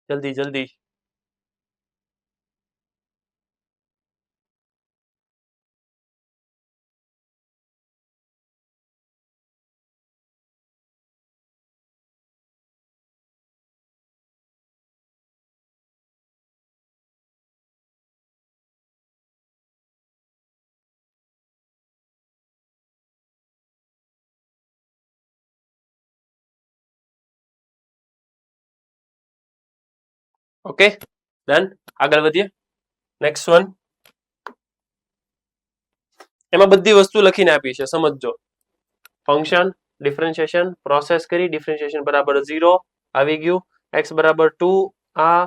જલ્દી જલ્દી. Okay done. આગળ વધીએ. Next one. એમાં બધી વસ્તુ લખીને આપી છે, સમજજો. ફંક્શન ડિફરન્શિએશન પ્રોસેસ કરી, ડિફરન્શિએશન બરાબર 0 આવી ગયું, x બરાબર 2, આ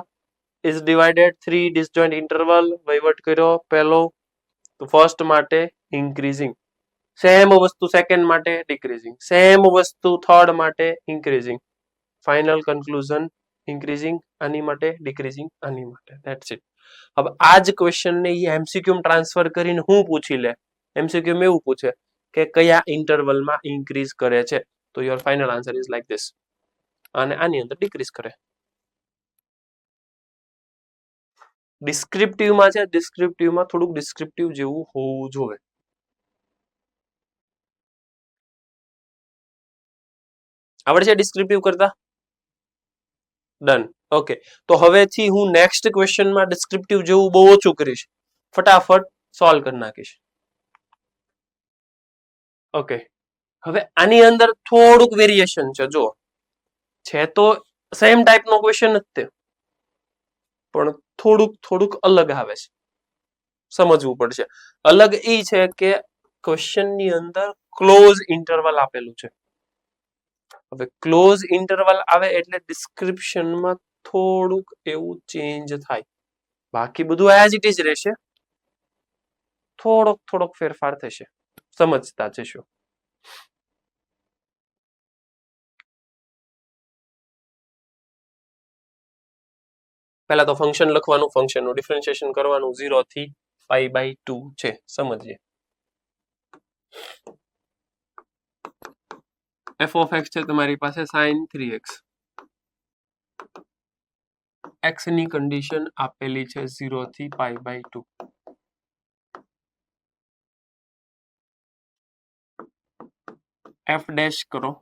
ઇઝ ડિવાઇડેડ 3 ડિસજોઇન્ટ ઇન્ટરવલ વહીવટ કર્યો પહેલો, તો ફર્સ્ટ માટે ઇન્ક્રીઝિંગ, સેમ વસ્તુ સેકન્ડ માટે ડિક્રીઝિંગ, સેમ વસ્તુ થર્ડ માટે ઇન્ક્રીઝિંગ, ફાઇનલ કન્ક્લુઝન ઇન્ક્રીઝિંગ આની માટે, ડિક્રીઝિંગ આની માટે. That's it. હવે આ જ ક્વેશ્ચન ને એમસીક્યુ માં ટ્રાન્સફર કરીને હું પૂછી લે. એમસીક્યુ માં એવું પૂછે કે કયા ઇન્ટરવલમાં ઇન્ક્રીઝ કરે છે. તો your final answer is like this. અને આની અંદર ડિક્રીઝ કરે. ડિસ્ક્રિપ્ટિવમાં છે, ડિસ્ક્રિપ્ટિવમાં થોડુંક ડિસ્ક્રિપ્ટિવ જેવું હોવું જોઈએ. આવડે છે ડિસ્ક્રિપ્ટિવ કરતા? ડન. ઓકે, તો હવેથી હું નેક્સ્ટ ક્વેશ્ચનમાં ડિસ્ક્રિપ્ટિવ જેવું બહુ ઓછું કરીશ, ફટાફટ સોલ્વ કરી નાખીશ. ઓકે, હવે આની અંદર થોડુંક વેરિએશન છે. જો છે તો સેમ ટાઈપનો ક્વેશ્ચન જ તે, પણ થોડુંક અલગ આવે છે, સમજવું પડશે. અલગ એ છે કે ક્વેશ્ચનની અંદર ક્લોઝ ઇન્ટરવલ આપેલું છે. હવે ક્લોઝ ઇન્ટરવલ આવે એટલે ડિસ્ક્રિપ્શનમાં થોડુંક એવું ચેન્જ થાય, બાકી બધું એઝ ઇટ ઇઝ રહેશે, થોડોક ફેરફાર થશે, સમજતા જશો. પહેલા તો ફંક્શન લખવાનું, ફંક્શનનું ડિફરન્શિએશન કરવાનું, 0 થી π/2 છે, સમજીએ. f of x છે તમારી પાસે sin 3x. x ની કન્ડિશન આપેલી છે 0 થી π/2. f ડેશ કરો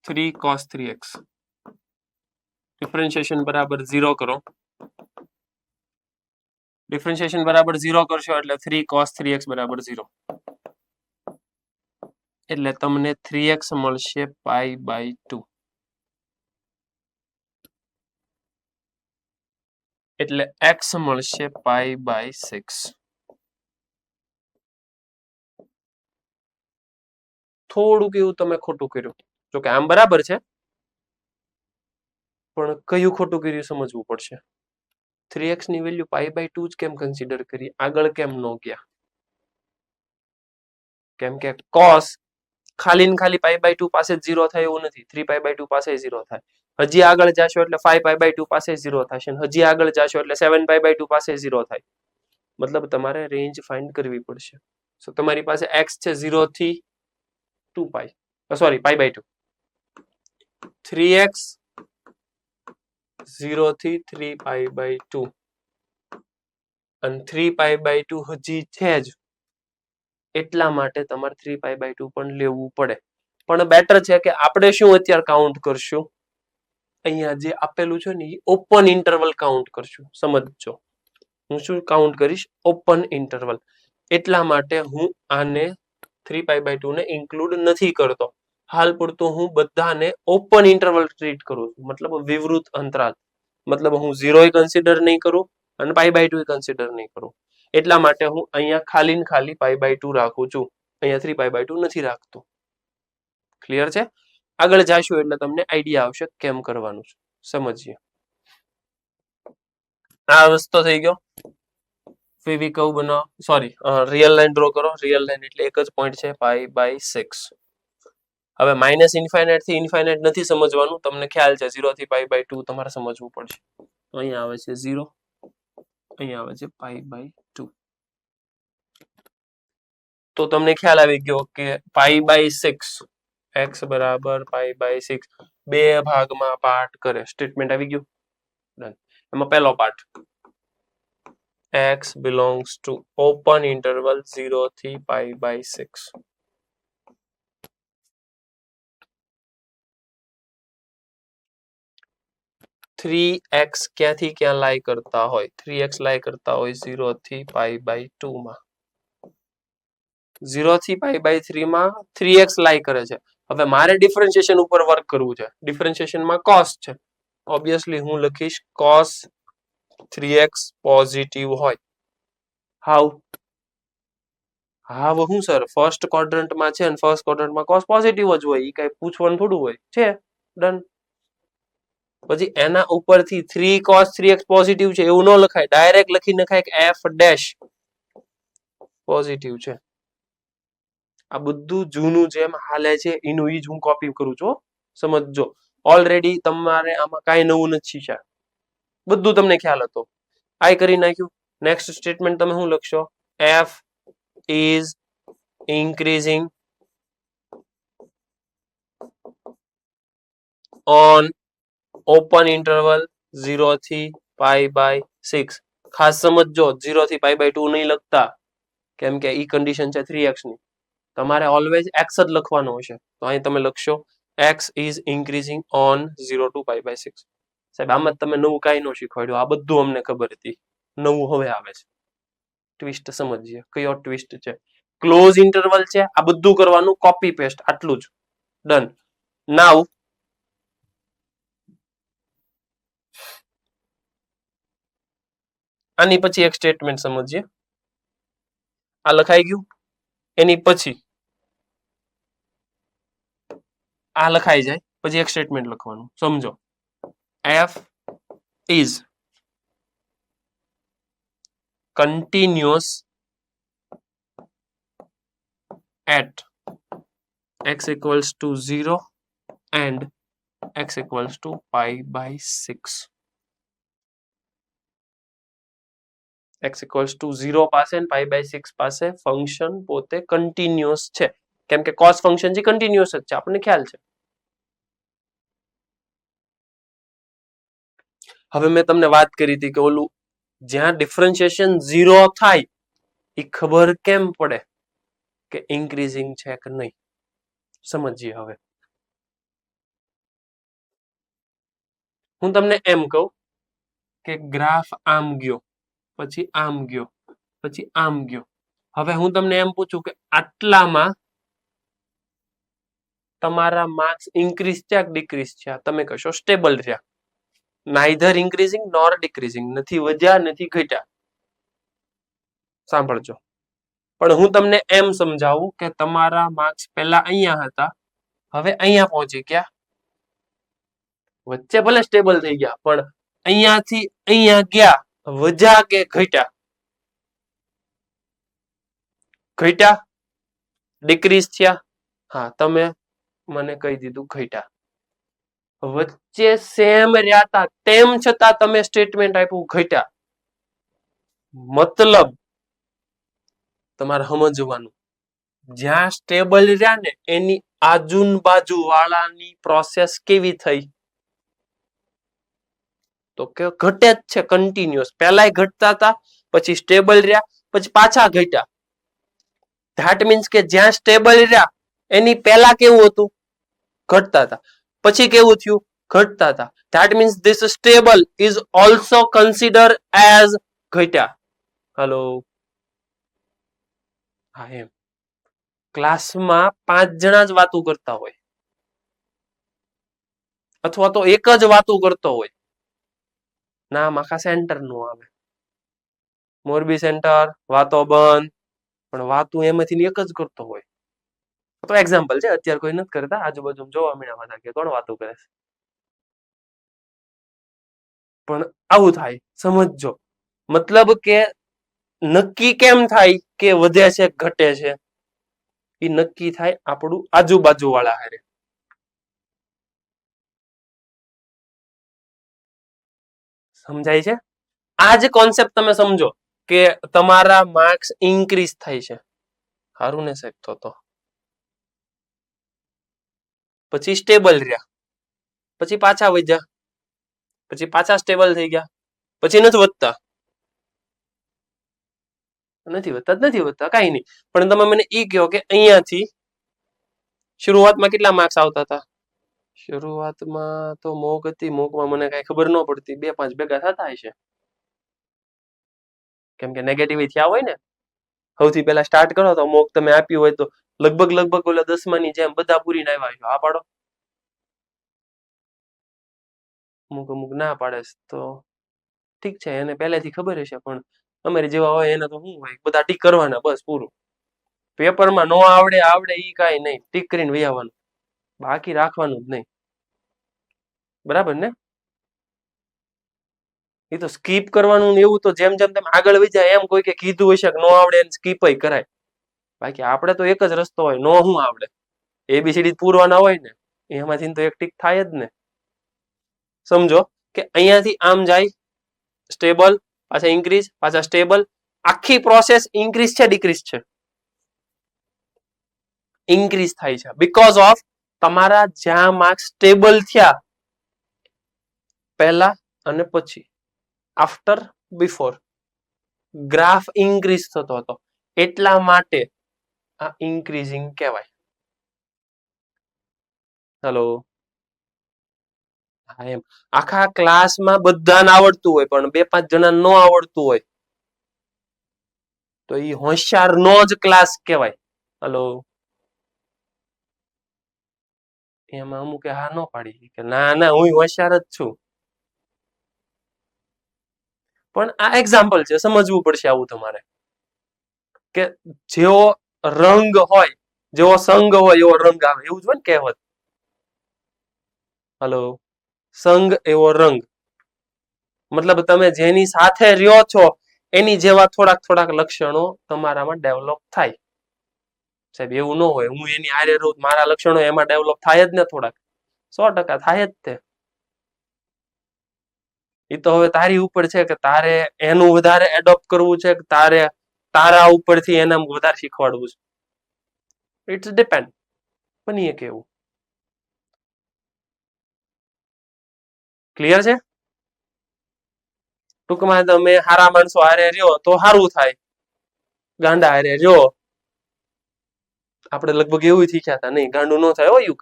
3 cos 3x. ડિફરન્શિએશન બરાબર 0 કરો. ડિફરન્શિએશન બરાબર 0 કરશો એટલે 3 cos 3x બરાબર 0. એટલે તમને 3x મળશે π/2. એટલે x મળશે π/6. થોડુંક એવું તમે ખોટું કર્યું, જો કે આમ બરાબર છે, પણ કયું ખોટું કર્યું સમજવું પડશે. 3x ની વેલ્યુ π/2 જ કેમ કન્સિડર કરી, આગળ કેમ ન ગયા? કેમ કે cos ખાલી ને ખાલી π/2 પાસે 0 થાય એવું નથી, 3 π/2 પાસે 0 થાય. હજી આગળ જાશો એટલે 5 π/2 પાસે 0 થશે, હજી આગળ જાશો એટલે 7 π/2 પાસે 0 થાય. મતલબ તમારે રેન્જ ફાઇન્ડ કરવી પડશે. સો તમારી પાસે x છે 0 થી 2π, સોરી π/2. 3x 0 થી 3 π/2 અને 3 π/2 હજી છે જ, એટલા માટે તમારે 3 π/2 પણ લેવું પડે. પણ બેટર છે કે આપણે શું અત્યારે કાઉન્ટ કરશું, અહીંયા જે આપેલું છે ને એ ઓપન ઇન્ટરવલ કાઉન્ટ કરશું. સમજો, હું શું કાઉન્ટ કરીશ? Open interval. એટલા માટે હું આને 3 π/2 ને ઇન્ક્લુડ નથી કરતો. હાલ પૂરતું હું બધાને ઓપન ઇન્ટરવલ ટ્રીટ કરું છું, મતલબ વિવૃત અંતરાલ. મતલબ હું 0 કન્સિડર નહીં કરું અને π/2 કન્સિડર નહીં કરું. એટલા માટે હું અહીંયા ખાલી ને ખાલી π/2 રાખું છું, અહીંયા 3 π/2 નથી રાખતો. ક્લિયર છે? આગળ જાશું એટલે તમને આઈડિયા આવશે કેમ કરવાનું છે. સમજીએ. આ રસ્તો થઈ ગયો. ફેવી કર્વ બનાવો, સોરી રિયલ લાઈન ડ્રો કરો. રિયલ લાઈન એટલે એક જ પોઈન્ટ છે π/6. હવે માઇનસ ઇન્ફાઇનાઇટ થી ઇન્ફાઇનાઇટ નથી સમજવાનું, તમને ખ્યાલ છે 0 થી π/2 તમારે સમજવું પડશે. તો અહીંયા આવે છે 0, અહીંયા આવે છે π/2. તો તમને ખ્યાલ આવી ગયો કે π/6 x બરાબર π/6 બે ભાગમાં પાર્ટ કરે. સ્ટેટમેન્ટ આવી ગયું. ડન. એમાં પહેલો part x belongs to open interval 0 થી π/6. થ્રી એક્સ ક્યાંથી ક્યાં લાઈ કરતા હોય? 3x લાઈ કરતા હોય 0 થી π/2 માં. 0 થી π/3 માં 3x લાઈ કરે છે. હવે મારે ડિફરન્શિએશન ઉપર વર્ક કરવું છે. ડિફરન્શિએશનમાં cos છે, ઓબ્વિયસલી હું લખીશ cos 3x પોઝિટિવ હોય. હાઉ? હા હું સર ફર્સ્ટ ક્વોડ્રન્ટમાં છે અને ફર્સ્ટ ક્વોડ્રન્ટમાં cos પોઝિટિવ જ હોય, એ કઈ પૂછવાનું થોડું હોય છે. ડન. પછી એના ઉપરથી 3 cos 3x પોઝિટિવ છે એવું ન લખાય, ડાયરેક્ટ લખી નખાય કે f ડેશ પોઝિટિવ છે. આ બધું જૂનું જેમ હાલે છે એનું ઈ જ હું કોપી કરું છું. સમજજો, ઓલરેડી તમારે આમાં કાંઈ નવું નથી શીખ્યા, બધું તમને ખ્યાલ હતો. આ કરી નાખ્યું. નેક્સ્ટ સ્ટેટમેન્ટ તમે શું લખશો? f is increasing on open interval 0 થી π/6. ખાસ સમજજો 0 થી π/2 નહીં લખતા, કેમ કે ઈ કન્ડિશન છે 3x ની. તમારે ઓલવેઝ x જ લખવાનો હશે. તો અહીં તમે લખશો x is increasing on 0 to π/6. સાહેબ આમાં તમે નવું કાંઈ ન શીખવાડ્યું, આ બધું અમને ખબર હતી, નવું હવે આવે છે. ટ્વિસ્ટ સમજીએ કયો ટ્વિસ્ટ છે. ક્લોઝ ઇન્ટરવલ છે, આ બધું કરવાનું કોપી પેસ્ટ, આટલું જ. ડન. નાઉ આની પછી એક સ્ટેટમેન્ટ સમજીએ. આ લખાઈ ગયું, એની પછી આ લખાઈ જાય પછી એક સ્ટેટમેન્ટ લખવાનું. સમજો f is continuous at x equals to 0 and x equals to π/6. x equals to 0 પાસે અને π/6 પાસે ફંક્શન પોતે કન્ટિન્યુઅસ છે, કેમ કે cos ફંક્શન જે કન્ટિન્યુઅસ જ છે, આપણને ખ્યાલ છે. હવે મેં તમને વાત કરી હતી કે ઓલું જ્યાં ડિફરન્શિએશન 0 થાય એ ખબર કેમ પડે કે ઇન્ક્રીઝિંગ છે કે નહીં? સમજીએ હવે. હું તમને એમ કહું કે ગ્રાફ આમ ગયો, પછી આમ ગયો, પછી આમ ગયો. હવે હું તમને એમ પૂછું કે આટલામાં તમારા માર્ક્સ ઇન્ક્રીઝ થયા કે ડિક્રીઝ થયા? તમે કહેશો સ્ટેબલ રહ્યા. નાઇધર ઇન્ક્રીઝિંગ નોર ડિક્રીઝિંગ, નથી વધ્યા નથી ઘટ્યા. સાંભળજો. પણ હું તમને એમ સમજાવું કે તમારા માર્ક્સ પહેલા અહીંયા હતા, હવે અહીંયા પહોંચી ગયા. વચ્ચે ભલે સ્ટેબલ થઈ ગયા, પણ અહીંયાથી અહીંયા ગયા, વધ્યા કે ઘટ્યા? ઘટ્યા. ડિક્રીઝ થયા? હા, તમે મને કહી દીધું ઘટ્યા. વચ્ચે સેમ રહ્યા હતા, તેમ છતાં તમે સ્ટેટમેન્ટ આપ્યું ઘટ્યા. મતલબ તમારે સમજવાનું, જ્યાં સ્ટેબલ રહ્યા ને એની આજુબાજુ વાળાની પ્રોસેસ કેવી થઈ? તો કે ઘટે જ છે, કન્ટિન્યુઅસ. પહેલાય ઘટતા હતા, પછી સ્ટેબલ રહ્યા, પછી પાછા ઘટ્યા. ધેટ મીન્સ કે જ્યાં સ્ટેબલ રહ્યા એની પહેલા કેવું હતું? ઘટતા હતા. પછી કેવું થયું? ઘટતા હતા. That means this stable is also consider as ઘટ્યા. હેલો. હા, એમ. ક્લાસમાં 5 જણા જ વાતો કરતા હોય, અથવા તો એક જ વાતો કરતો હોય, નામ આખા સેન્ટર નું આવે, મોરબી સેન્ટર, વાતો બંધ, પણ વાતું એમાંથી એક જ કરતો હોય. તો એક્ઝામ્પલ છે, અત્યારે કોઈ નથી કરતા, આજુબાજુ જોવા મળ્યા હતા કે કોણ વાતો કરે છે. પણ આવું થાય, સમજજો. મતલબ કે નક્કી કેમ થાય કે વધે છે ઘટે છે? એ નક્કી થાય આપણું આજુબાજુ વાળા હારે. સમજાય છે? આ જ કોન્સેપ્ટ તમે સમજો કે તમારા માર્ક્સ ઇન્ક્રીઝ થાય છે. સારું ને સાહેબ? તો પછી સ્ટેબલ રહ્યા, પછી પાછા વધ્યા, પછી પાછા સ્ટેબલ થઈ ગયા, પછી નથી વધતા, નથી વધતા, કઈ નહીં. પણ તમે મને ઈ કહો કે અહીંયાથી શરૂઆતમાં કેટલા માર્ક્સ આવતા હતા? શરૂઆતમાં તો મોક હતી, મોકમાં મને કઈ ખબર ન પડતી, 2-5 ભેગા થતા હશે, કેમ કે નેગેટિવ થયા હોય ને. સૌથી પહેલા સ્ટાર્ટ કરો તો મોક તમે આપ્યું હોય તો લગભગ ઓલા 10માની જેમ બધા પૂરીને આવ્યા છો. આ પાડો. અમુક ના પાડે તો ઠીક છે, એને પહેલેથી ખબર હશે, પણ અમારી જેવા હોય એને તો શું હોય, બધા ટીક કરવાના, બસ પૂરું. પેપરમાં નો આવડે ઈ કાંઈ નહીં, ટીક કરીને વહી આવવાનું, બાકી રાખવાનું જ નહીં. બરાબર ને? એ તો સ્કીપ કરવાનું એવું તો જેમ જેમ તમે આગળ વધી જાય એમ કોઈ કે કીધું હશે કે નો આવડે એને સ્કીપ કરાય. બાકી આપણે તો એક જ રસ્તો હોય, નો શું આવડે, એબીસીડી પૂરવાના હોય ને, એમાંથી તો એક ટીક થાય જ ને. સમજો કે અહીંયાથી આમ જાય સ્ટેબલ, પાછા ઇન્ક્રીઝ, પાછા સ્ટેબલ. આખી પ્રોસેસ ઇન્ક્રીઝ છે ડિક્રીઝ છે? ઇન્ક્રીઝ થાય છે, બીકોઝ ઓફ તમારા જ્યાં માર્ક્સ સ્ટેબલ થયા પહેલા અને પછી, આફ્ટર, બિફોર, ગ્રાફ ઇન્ક્રીઝ થતો હતો એટલા માટે આ ઇન્ક્રીઝિંગ કહેવાય. હેલો, હા એમ આખા ક્લાસમાં બધાને આવડતું હોય પણ 2-5 જણા ન આવડતું હોય તો એ હોશિયાર નો જ ક્લાસ કહેવાય. હેલો, એમાં અમુક હા નો પાડી કે ના ના હું હોશિયાર જ છું. પણ આ એક્ઝામ્પલ છે, સમજવું પડશે આવું તમારે કે જેવો રંગ હોય જેવો સંગ હોય એવો રંગ આવે એવું જ હોય ને કહેવત. હલો, સંગ એવો રંગ મતલબ તમે જેની સાથે રહ્યો છો એની જેવા થોડાક લક્ષણો તમારામાં ડેવલપ થાય. સાહેબ એવું ન હોય હું એની આરે રહું મારા લક્ષણો એમાં ડેવલપ થાય જ ને થોડાક 100% થાય જ તે. એ તો હવે તારી ઉપર છે કે તારે એનું વધારે એડોપ્ટ કરવું છે કે તારે તારા ઉપરથી એને વધારે શીખવાડવું છે. ઇટ્સ ડિપેન્ડ બનીએ કેવું. ક્લિયર છે? ટૂંકમાં તમે હારા માણસો હારે રહ્યો તો સારું થાય, ગાંડા હારે રહ્યો આપણે લગભગ એવું શીખ્યા હતા નહીં ગાંડું ન થાય હો યુગ.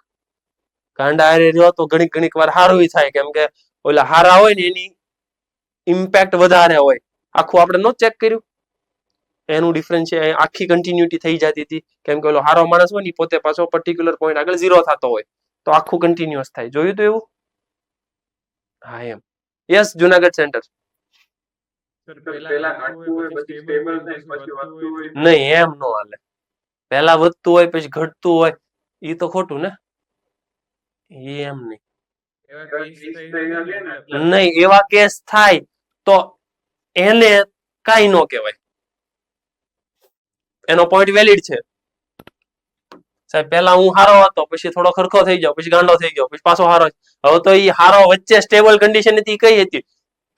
ગાંડા હારે રહ્યો તો ઘણીક વાર સારું થાય કેમ કે ઓલા હારા હોય ને એની ઇમ્પેક્ટ વધારે હોય. આખું આપણે નો ચેક કર્યું એનું ડિફરન્સ આખી કન્ટિન્યુટી થઈ જતી હતી કેમ કે ઓલો હારો માણસ હોય ને પોતે પાછો પર્ટિક્યુલર પોઈન્ટ આગળ 0 થતો હોય તો આખું કન્ટિન્યુઅસ થાય. જોયું તો એવું? હા એમ. Yes Junagadh centre. નહીં એમ નો હાલે. પહેલા વધતું હોય પછી ઘટતું હોય એ તો ખોટું ને. એમ નહીં. નહીં એવા કેસ થાય તો એને કાઈ નો કહેવાય. એનો પોઈન્ટ વેલિડ છે. સાહેબ પહેલા હું હારો હતો પછી થોડો ખરખો થઈ ગયો પછી ગાંડો થઈ ગયો પછી પાછો હારો. હવે તો એ હારો વચ્ચે સ્ટેબલ કન્ડિશન હતી કઈ હતી?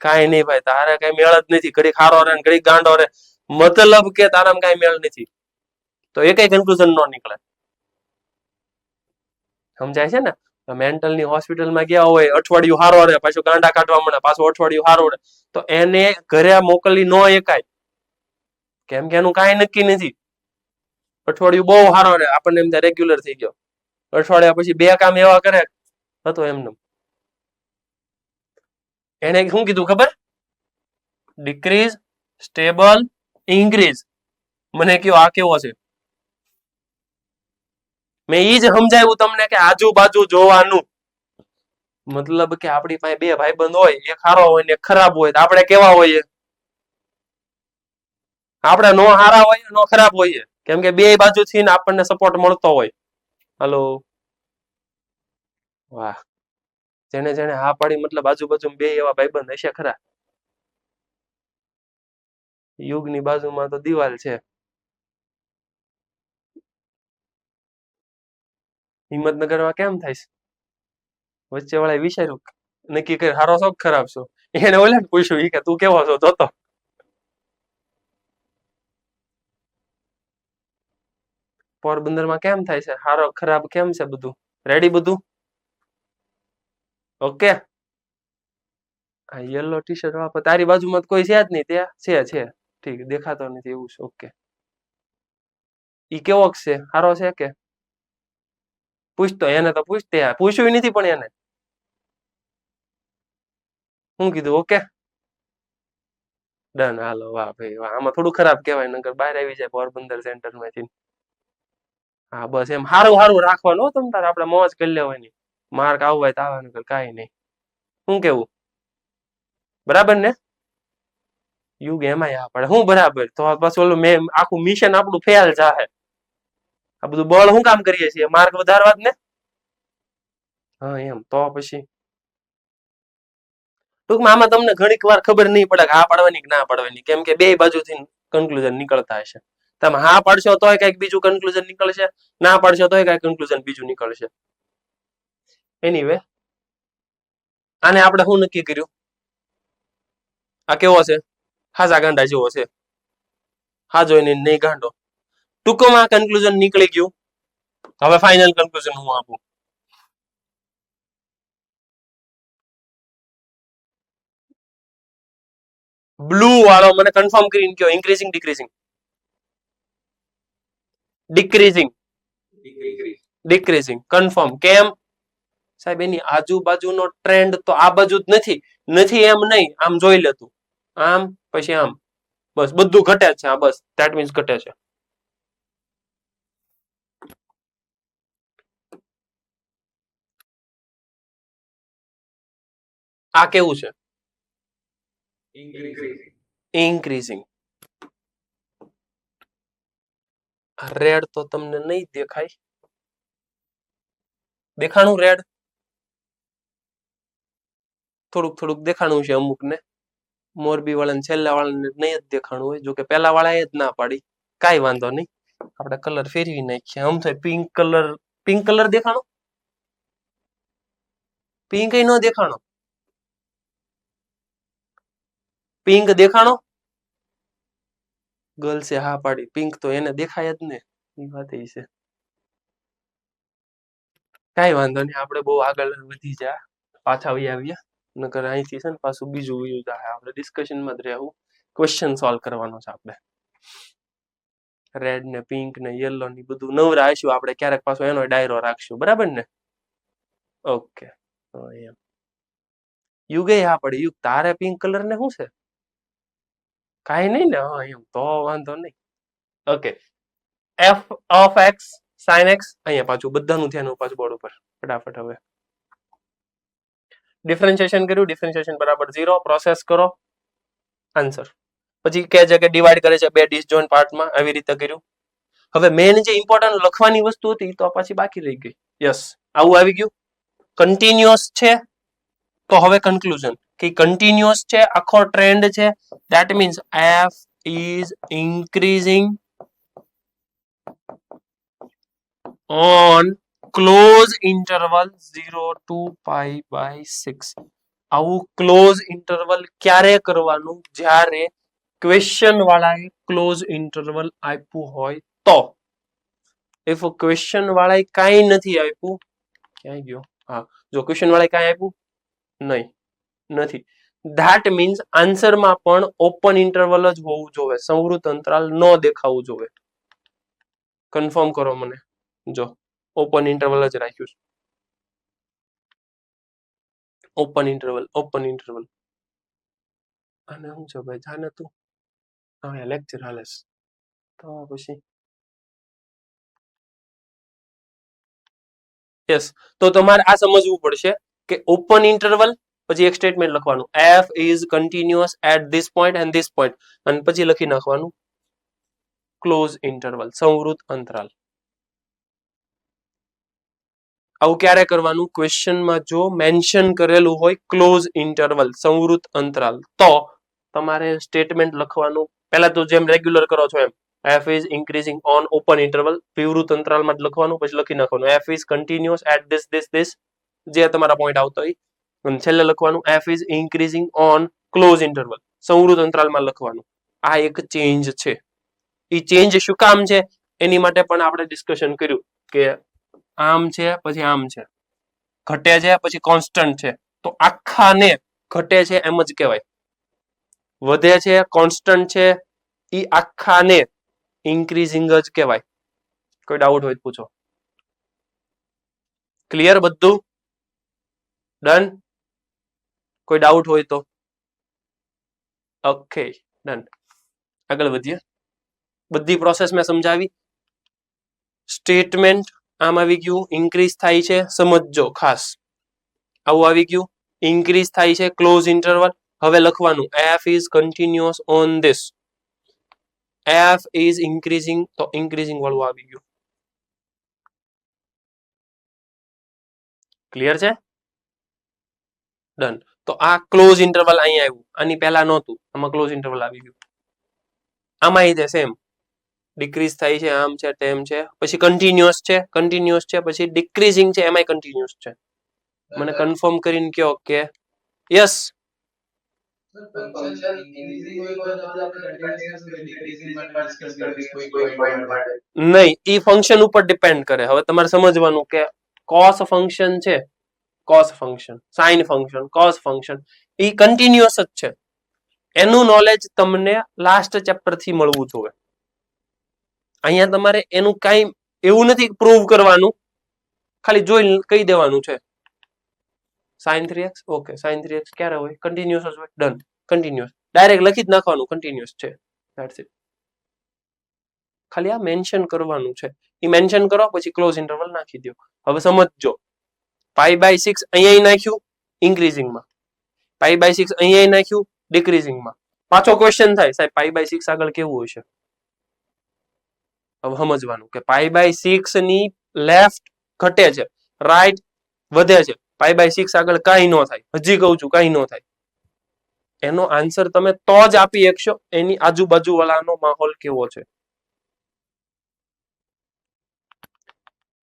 કાઈ નહીં ભાઈ તારે કઈ મેળ જ નથી. ઘડીક હારો રહે ઘડીક ગાંડો રહે મતલબ કે તારામાં કઈ મેળ નથી તો એ કઈ કન્ક્લુઝન નો નીકળે. સમજાય છે ને? મેન્ટલ ની હોસ્પિટલમાં ગયા હોય અઠવાડિયું હારો રહે પાછું ગાંડા કાઢવા મળે પાછું અઠવાડિયું હારો રહે તો એને ઘરે મોકલી ન એકાય કેમ કે એનું કાંઈ નક્કી નથી. અઠવાડિયું બહુ હારો રહે આપણને એમ થાય રેગ્યુલર થઈ ગયો. અઠવાડિયા પછી 2 કામ એવા કરે હતો એમને. એને શું કીધું ખબર? Decrease, stable, increase. મને કયો આ કેવો છે? મેં ઈ જ સમજાવ્યું તમને કે આજુબાજુ જોવાનું. મતલબ કે આપણી પાસે 2 ભાઈબંધ હોય એક સારો હોય ને એક ખરાબ હોય તો આપણે કેવા હોઈએ? આપણે નો હારા હોઈએ નો ખરાબ હોઈએ કેમ કે 2 બાજુથી આપણને સપોર્ટ મળતો હોય. હલો, વાહ. જેને જેને હા પાડી મતલબ આજુબાજુ 2 એવા ભાઈબંધ હશે ખરા. યુગની બાજુમાં તો દિવાલ છે. હિંમતનગરમાં કેમ થાય છે? વચ્ચે વાળા વિચાર્યું નક્કી કરી હારો છો ખરાબ છો એને ઓલાને પૂછ્યું કે તું કેવો છો જોતો. પોરબંદરમાં કેમ થાય છે? હારો ખરાબ કેમ છે બધું? રેડી બધું? ઓકે. આ યલો ટી શર્ટ વાળા તારી બાજુમાં કોઈ છે જ નહીં ત્યાં છે ઠીક દેખાતો નથી એવું છે ઓકે. ઈ કેવો છે? હારો છે કે? પૂછતો એને તો પૂછતે પૂછ્યું નથી પણ એને શું કીધું? Okay done. હાલો વાહ ભાઈ વાહ. આમાં થોડું ખરાબ કહેવાય નકર બહાર આવી જાય પોરબંદર સેન્ટર માંથી. હા બસ એમ હારું રાખવાનું તમ તારે આપણે મોજ કરી લેવાની. માર્ક આવવાય તો આવે નકર કાંઈ નહીં. શું કેવું? બરાબર ને? યુગ એમાંય આ પડે હું બરાબર તો પાછું ઓલું મેં આખું મિશન આપણું ફેલ જાહે. આ બધું બળ શું કામ કરીએ છીએ? માર્ક વધારવા જ ને. હા એમ તો પછી ટૂંકમાં આમાં તમને ઘણીક વાર ખબર નહીં પડે કે હા પાડવાની કે ના પાડવાની કેમ કે 2 બાજુથી કન્ક્લુઝન નીકળતા હશે. તમે હા પાડશો તોય કઈક બીજું કન્ક્લુઝન નીકળશે ના પાડશો તોય કઈક કન્ક્લુઝન બીજું નીકળશે. એનીવે આને આપણે શું નક્કી કર્યું? આ કેવો છે? હાજા ગાંડા જેવો છે. હા જોઈને નહીં ગાંડો. ટૂંકમાં કન્ક્લુઝન નીકળી ગયું. હવે ફાઇનલ કન્ક્લુઝન હું આપું. બ્લુ વાળો મને કન્ફર્મ કરીને કયો, ઇન્ક્રીઝિંગ ડિક્રીઝિંગ? ડિક્રીઝિંગ. ડિક્રીઝિંગ કન્ફર્મ. કેમ સાહેબ? એની આજુબાજુનો ટ્રેન્ડ તો આ બાજુ જ નથી. નથી એમ નહીં, આમ જોઈ લેતું, આમ પછી આમ, બસ બધું ઘટે છે. આ બસ ધેટ મીન્સ ઘટે છે. આ કેવું છે? ઇન્ક્રીઝિંગ. રેડ તો તમને નહીં દેખાય. દેખાણું રેડ? થોડુંક થોડુંક દેખાણું છે અમુક ને. મોરબી વાળાને છેલ્લા વાળાને નહીં જ દેખાણું હોય. જો કે પેલા વાળા એ જ ના પાડી. કાંઈ વાંધો નહીં, આપણે કલર ફેરવી નાખીએ. આમ થાય પિંક કલર. પિંક કલર દેખાણો? પિંક નો દેખાણો. પિંક દેખાણો? ગર્લ્સે હા પાડી. પિંક તો એને દેખાય જ ને. એ વાત એ છે. કાંઈ વાંધો નહીં, આપણે બહુ આગળ વધી જા, પાછા આવ્યા. નકર અહીંથી છે ને પાછું બીજું વ્યૂ થાય. આપણે ડિસ્કશનમાં જ રહેવું. ક્વેશ્ચન સોલ્વ કરવાનો છે આપણે. રેડ ને પિંક ને યલો ની બધું નવરા આવીશું આપણે. ક્યારેક પાછો એનો ડાયરો રાખશું. બરાબર ને? ઓકે. એમ યુગ હા પડે. યુગ તારે પિંક કલર ને શું છે? કાંઈ નહીં ને? હા એમ તો વાંધો નહીં. Okay. F of x sine x. અહીંયા પાછું બધાનું ધ્યાન પાછું બોર્ડ ઉપર. ફટાફટ હવે ડિફરન્શિએશન કર્યું. ડિફરન્શિએશન બરાબર 0. પ્રોસેસ કરો. આન્સર. પછી કહે છે કે ડિવાઈડ કરે છે બે ડિસજોઇન્ટ પાર્ટમાં. આવી રીતે કર્યું. હવે મેન જે ઇમ્પોર્ટન્ટ લખવાની વસ્તુ હતી તો પાછી બાકી રહી ગઈ. યસ, આવું આવી ગયું. કન્ટિન્યુઅસ છે તો હવે કન્ક્લુઝન કે કન્ટિન્યુઅસ છે, આખો ટ્રેન્ડ છે. That means F is increasing on close interval 0 to pi by 6. આવું ક્લોઝ ઇન્ટરવલ ક્યારે કરવાનું? જ્યારે ક્વેશ્ચન વાળાએ ક્લોઝ ઇન્ટરવલ આપ્યું હોય તો. ઇફ ક્વેશ્ચન વાળાએ કાંઈ નથી આપ્યું, ક્યાં ગયો? હા, જો ક્વેશ્ચન વાળાએ કાંઈ આપ્યું નહીં, નથી, ધેટ મીન્સ આન્સરમાં પણ ઓપન ઇન્ટરવલ જ હોવું જોઈએ. સંવૃત અંતરાલ ન દેખાવું જોઈએ. કન્ફર્મ કરો મને. જો ઓપન ઇન્ટરવલ જ રાખ્યું છે. Open interval, open interval. અને શું છે ભાઈ? જાને તું હવે લેક્ચર હાલે છે તો પછી યસ. તો તમારે આ સમજવું પડશે કે ઓપન ઇન્ટરવલ પછી એક સ્ટેટમેન્ટ લખવાનું, F is continuous at this point and this point, અને પછી લખી નાખવાનું ક્લોઝ ઇન્ટરવલ, સંવૃત અંતરાલ. આવું ક્યારે કરવાનું? ક્વેશ્ચનમાં જો મેન્શન કરેલું હોય ક્લોઝ ઇન્ટરવલ, સંવૃત અંતરાલ, તો તમારે સ્ટેટમેન્ટ લખવાનું. પહેલા તો જેમ રેગ્યુલર કરો છો એમ, f is increasing on open interval, વિવૃત અંતરાલમાં જ લખવાનું. પછી લખી નાખવાનું f is continuous at this this this, જે તમારા પોઈન્ટ આવતો હોય. અને છેલ્લે લખવાનું F is increasing on close interval, સંવૃત અંતરાલમાં લખવાનું. આ એક ચેન્જ છે. એ ચેન્જ શું કામ છે એની માટે પણ આપણે ડિસ્કશન કર્યું કે આમ છે પછી આમ છે, ઘટે છે પછી કોન્સ્ટન્ટ છે. તો આખાને ઘટે છે એમ જ કહેવાય, વધે છે કોન્સ્ટન્ટ છે, એ આખાને ઇન્ક્રીઝિંગ જ કહેવાય. કોઈ ડાઉટ હોય પૂછો. ક્લિયર બધું? ડન? કોઈ ડાઉટ હોય તો ઓકે, ડન. આગળ વધીએ. બધી પ્રોસેસ મેં સમજાવી. સ્ટેટમેન્ટ આમ આવી ગયું, ઇન્ક્રીઝ થાય છે, સમજજો ખાસ. આવું આવી ગયું, ઇન્ક્રીઝ થાય છે ક્લોઝ ઇન્ટરવલ. હવે લખવાનું F is continuous on this, F is increasing, તો ઇન્ક્રીઝિંગ વાળું આવી ગયું. ક્લિયર છે? ડન. તો આ ક્લોઝ ઇન્ટરવલ અહીંયા આવ્યું, આની પહેલા નહોતું, આમાં ક્લોઝ ઇન્ટરવલ આવી ગયું. આમાં તે સેમ ડિક્રીઝ થાય છે, આમ છે તેમ છે, પછી કન્ટિન્યુઅસ છે, કન્ટિન્યુઅસ છે, પછી ડિક્રીઝિંગ છે, એમાંય કન્ટિન્યુઅસ છે. મને કન્ફર્મ કરીને કહો કે યસ. નહીં, ઈ ફંક્શન ઉપર ડિપેન્ડ કરે. હવે તમારે સમજવાનું કે કોસ ફંક્શન છે, cos function, sine function, cos function, ઈ કન્ટિન્યુઅસ જ છે. એનું નોલેજ તમને લાસ્ટ ચેપ્ટર થી મળવું જોઈએ. અહીંયા તમારે એનું કઈ એવું નથી પ્રૂવ કરવાનું, ખાલી જોઈ કહી દેવાનું છે. sin 3x okay, sin 3x ક્યારે હોય? કન્ટિન્યુઅસ જ હોય. ડન, કન્ટિન્યુઅસ ડાયરેક્ટ લખી જ નાખવાનું કન્ટિન્યુઅસ છે. That's it. ખાલી આ મેન્શન કરવાનું છે. એ મેન્શન કરો પછી ક્લોઝ ઇન્ટરવલ નાખી દો. હવે સમજજો, π/6 અહીંયા નાખ્યું ઇન્ક્રીઝિંગમાં, π/6 અહીંયા નાખ્યું ડિક્રીઝિંગમાં. પાછો ક્વેશ્ચન થાય સાહેબ π/6 આગળ કેવું હશે? હવે સમજવાનું કે π/6 ની લેફ્ટ ઘટે છે, રાઈટ વધે છે. π/6 આગળ કાંઈ ન થાય. હજી કહું છું કાંઈ ન થાય. એનો આન્સર તમે તો જ આપી શકશો એની આજુબાજુ વાળાનો માહોલ કેવો છે.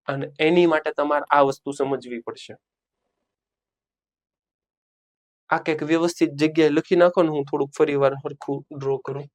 અને એની માટે તમારે આ વસ્તુ સમજવી પડશે. આ કંઈક વ્યવસ્થિત જગ્યાએ લખી નાખો ને, હું થોડુંક ફરી વાર સરખું ડ્રો કરું.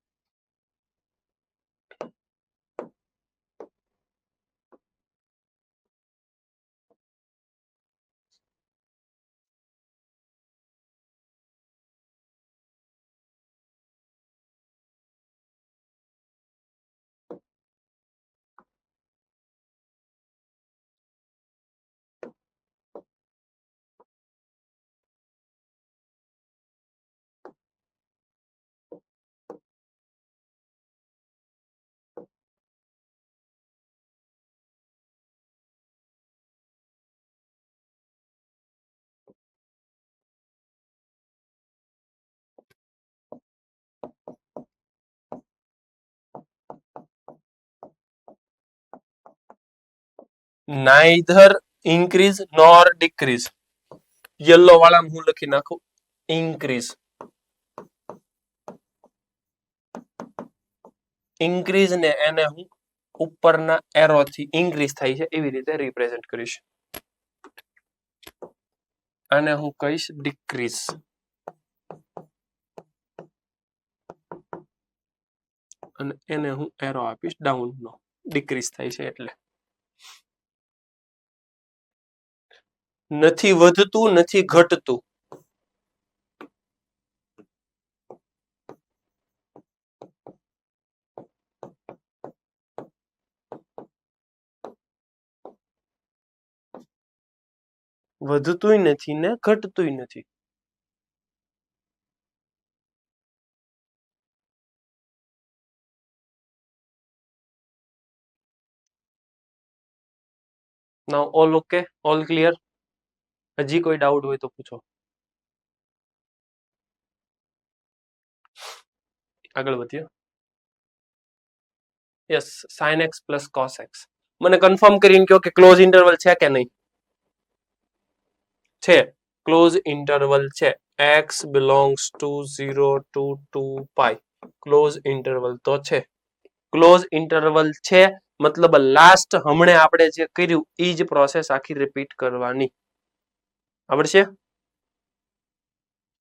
Neither increase nor decrease. Yellow વાળામાં હું લખી નાખું ઇન્ક્રીઝ. ઇન્ક્રીઝ ને એને હું ઉપરના એરો થી ઇન્ક્રીઝ થાય છે એવી રીતે રિપ્રેઝન્ટ કરીશ. અને હું કહીશ ડિક્રીઝ. અને એને હું એરો આપીશ ડાઉન નો, ડિક્રીઝ થાય છે એટલે. નથી વધતું નથી ઘટતું. વધતુંય નથી ને ઘટતુંય નથી. Now all okay, all clear. હજી કોઈ ડાઉટ હોય તો પૂછો. આગળ વધીએ. Yes, sin x plus cos x. મને કન્ફર્મ કરીને કહો કે ક્લોઝ ઇન્ટરવલ છે કે નહીં? છે, ક્લોઝ ઇન્ટરવલ છે. x belongs to 0 to 2 pi. Close interval તો છે. ક્લોઝ ઇન્ટરવલ છે મતલબ લાસ્ટ હમણે આપણે જે કર્યું એ જ પ્રોસેસ આખી રિપીટ કરવાની. આવડશે?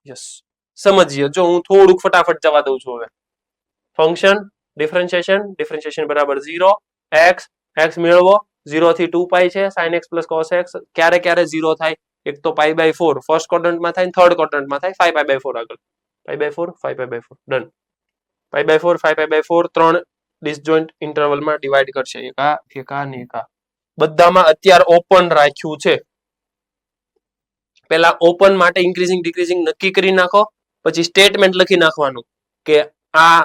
યસ. સમજીએ. જો હું થોડુંક ફટાફટ જવા દઉં છું હવે. ફંક્શન ડિફરન્શિએશન બરાબર 0, x મેળવો 0 થી 2 પાઈ છે. sin x plus cos x ક્યારે ક્યારે 0 થાય? એક તો π/4 ફર્સ્ટ ક્વોડ્રન્ટમાં થાય, થર્ડ ક્વોડ્રન્ટમાં થાય. 5π/4 આગળ, π/4 5π/4 ડન. π/4 5π/4 ત્રણ ડિસજોઇન્ટ ઇન્ટરવલમાં ડિવાઈડ કરશે. એક આ ને એક આ. બધામાં અત્યારે ઓપન રાખ્યું છે. પહેલા ઓપન માટે ઇન્ક્રીઝિંગ ડિક્રીઝિંગ નક્કી કરી નાખો, પછી સ્ટેટમેન્ટ લખી નાખવાનું કે આ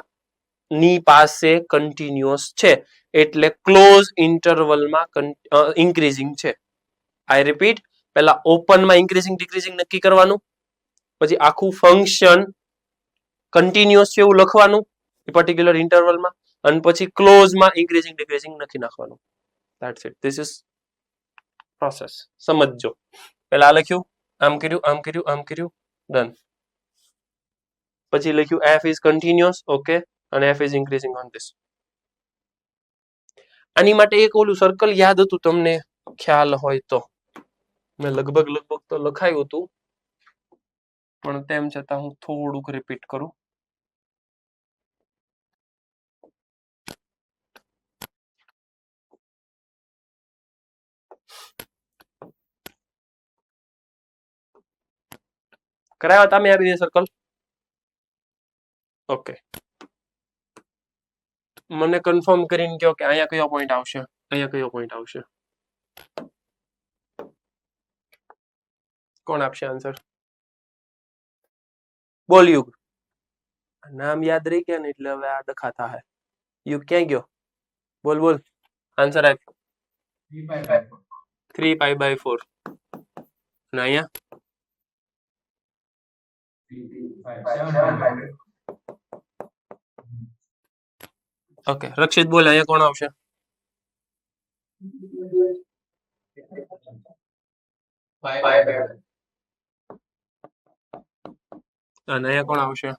ની પાસે કન્ટિન્યુઅસ છે એટલે ક્લોઝ ઇન્ટરવલમાં ઇન્ક્રીઝિંગ છે. આઈ રિપીટ, પહેલા ઓપનમાં ઇન્ક્રીઝિંગ ડિક્રીઝિંગ નક્કી કરવાનું, પછી આખું ફંક્શન કન્ટિન્યુઅસ છે એવું લખવાનું એ પર્ટિક્યુલર ઇન્ટરવલમાં, અને પછી ક્લોઝમાં ઇન્ક્રીઝિંગ ડિક્રીઝિંગ લખી નાખવાનું. That's it. This is process. સમજજો. પહેલા લખ્યું, આમ કર્યું, આમ કર્યું, આમ કર્યું, ડન. પછી લખ્યું f is continuous, ઓકે, અને f is increasing on this. આની માટે એક ઓલું સર્કલ યાદ હતું તમને ખ્યાલ હોય તો? મેં લગભગ તો લખાયું હતું, પણ તેમ છતાં હું થોડુંક રિપીટ કરું. કરાવ્યા તમે આ બે સર્કલ? ઓકે, મને કન્ફર્મ કરીને કહો કે અહીંયા કયો પોઈન્ટ આવશે, અહીંયા કયો પોઈન્ટ આવશે. કોણ આપશે આન્સર? બોલ યુગ. નામ યાદ રહી ગયા ને એટલે હવે આ ડખા થાય. યુગ ક્યાં ગયો? બોલ બોલ આન્સર આપ. 3π/4. અને અહીંયા ઓકે, રક્ષિત બોલ અહીંયા કોણ આવશે? અને અહીંયા કોણ આવશે?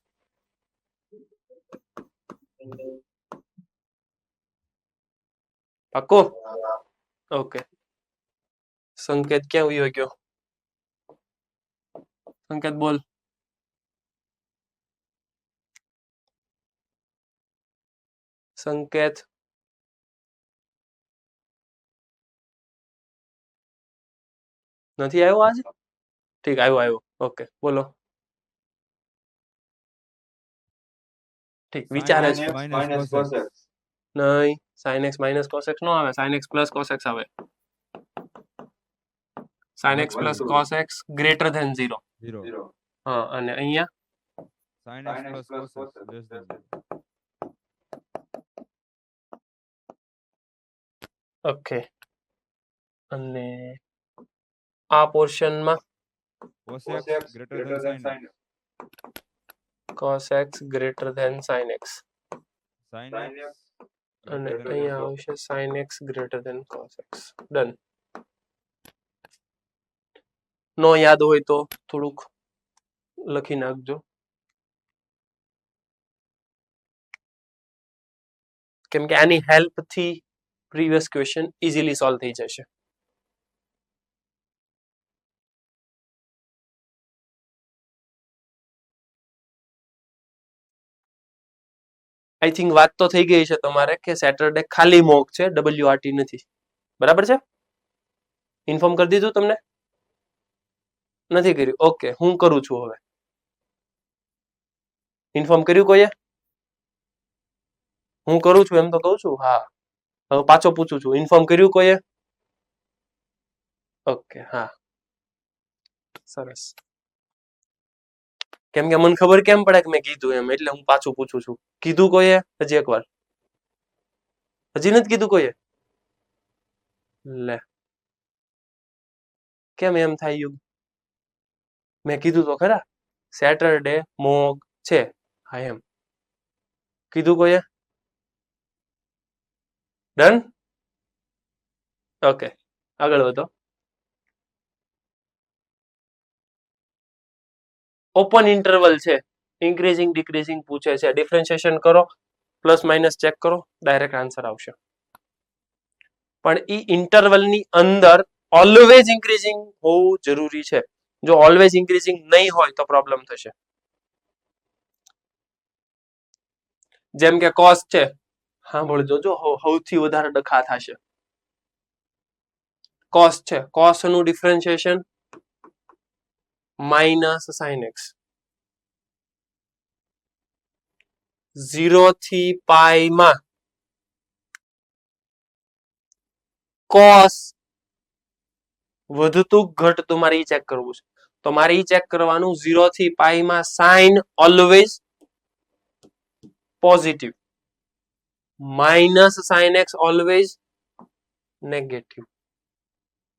પાક્કો? ઓકે, સંકેત ક્યાં ઉયો ગયો? સંકેત બોલ. સંકેત નથી આવ્યો આજે? ઠીક, આવ્યો. ઓકે બોલો. ઠીક, વિચારે છે. નહીં, sin x minus cos x નો આવે, sin x plus cos x આવે. sin x plus cos x greater than 0. 0. હા, અને અહીંયા sin x plus cos x less than 0. Okay, અને આ પોર્શનમાં cos x greater than sin x. cos x greater than sin x. sin x અને અહીંયા આવશે sin x greater than cos x. Done. નો યાદ હોય તો થોડુંક લખી નાખજો, કેમ કે આની હેલ્પ થી પ્રીવિયસ ક્વેશ્ચન ઇઝીલી સોલ્વ થઈ જશે. આઈ થિંક વાત તો થઈ ગઈ છે તમારે કે સેટરડે ખાલી મોક છે, WRT નથી. બરાબર છે? ઇન્ફોર્મ કરી દીધું તમને? નથી કર્યું? ઓકે, હું કરું છું હવે. ઇન્ફોર્મ કર્યું કોઈએ? હું કરું છું એમ તો કહું છું. હા, હવે પાછો પૂછું છું, ઇન્ફોર્મ કર્યું કોઈએ? ઓકે, હા, સરસ. કેમ કે મને ખબર કેમ પડે કે મેં કીધું એમ, એટલે હું પાછું પૂછું છું. કીધું કોઈએ? હજી એકવાર. હજી નથી કીધું કોઈએ? લે, કેમ એમ થાય યુગ? મેં કીધું તો ખરા, સેટરડે મોગ છે. હા, એમ કીધું કોઈએ? ડન? ઓકે, આગળ વધો. ઓપન ઇન્ટરવલ છે, ઇન્ક્રીઝિંગ ડિક્રીઝિંગ પૂછે છે, ડિફરન્શિએશન કરો, પ્લસ માઇનસ ચેક કરો, ડાયરેક્ટ આન્સર આવશે. પણ ઈ ઇન્ટરવલની અંદર ઓલવેઝ ઇન્ક્રીઝિંગ હોવું જરૂરી છે. જો ઓલવેઝ ઇન્ક્રીઝિંગ નહીં હોય તો પ્રોબ્લેમ થશે. જેમ કે કોસ છે, સાંભળજો, જો સૌથી વધારે ડખા થશે. કોસ છે, કોસ નું ડિફરન્શિએશન માઇનસ sin x. 0 થી પાઈ માં કોસ વધતું ઘટતું મારે ઈ ચેક કરવું છે. તો મારે ઈ ચેક કરવાનું 0 થી પાઈ માં sine always positive, minus sin x always negative.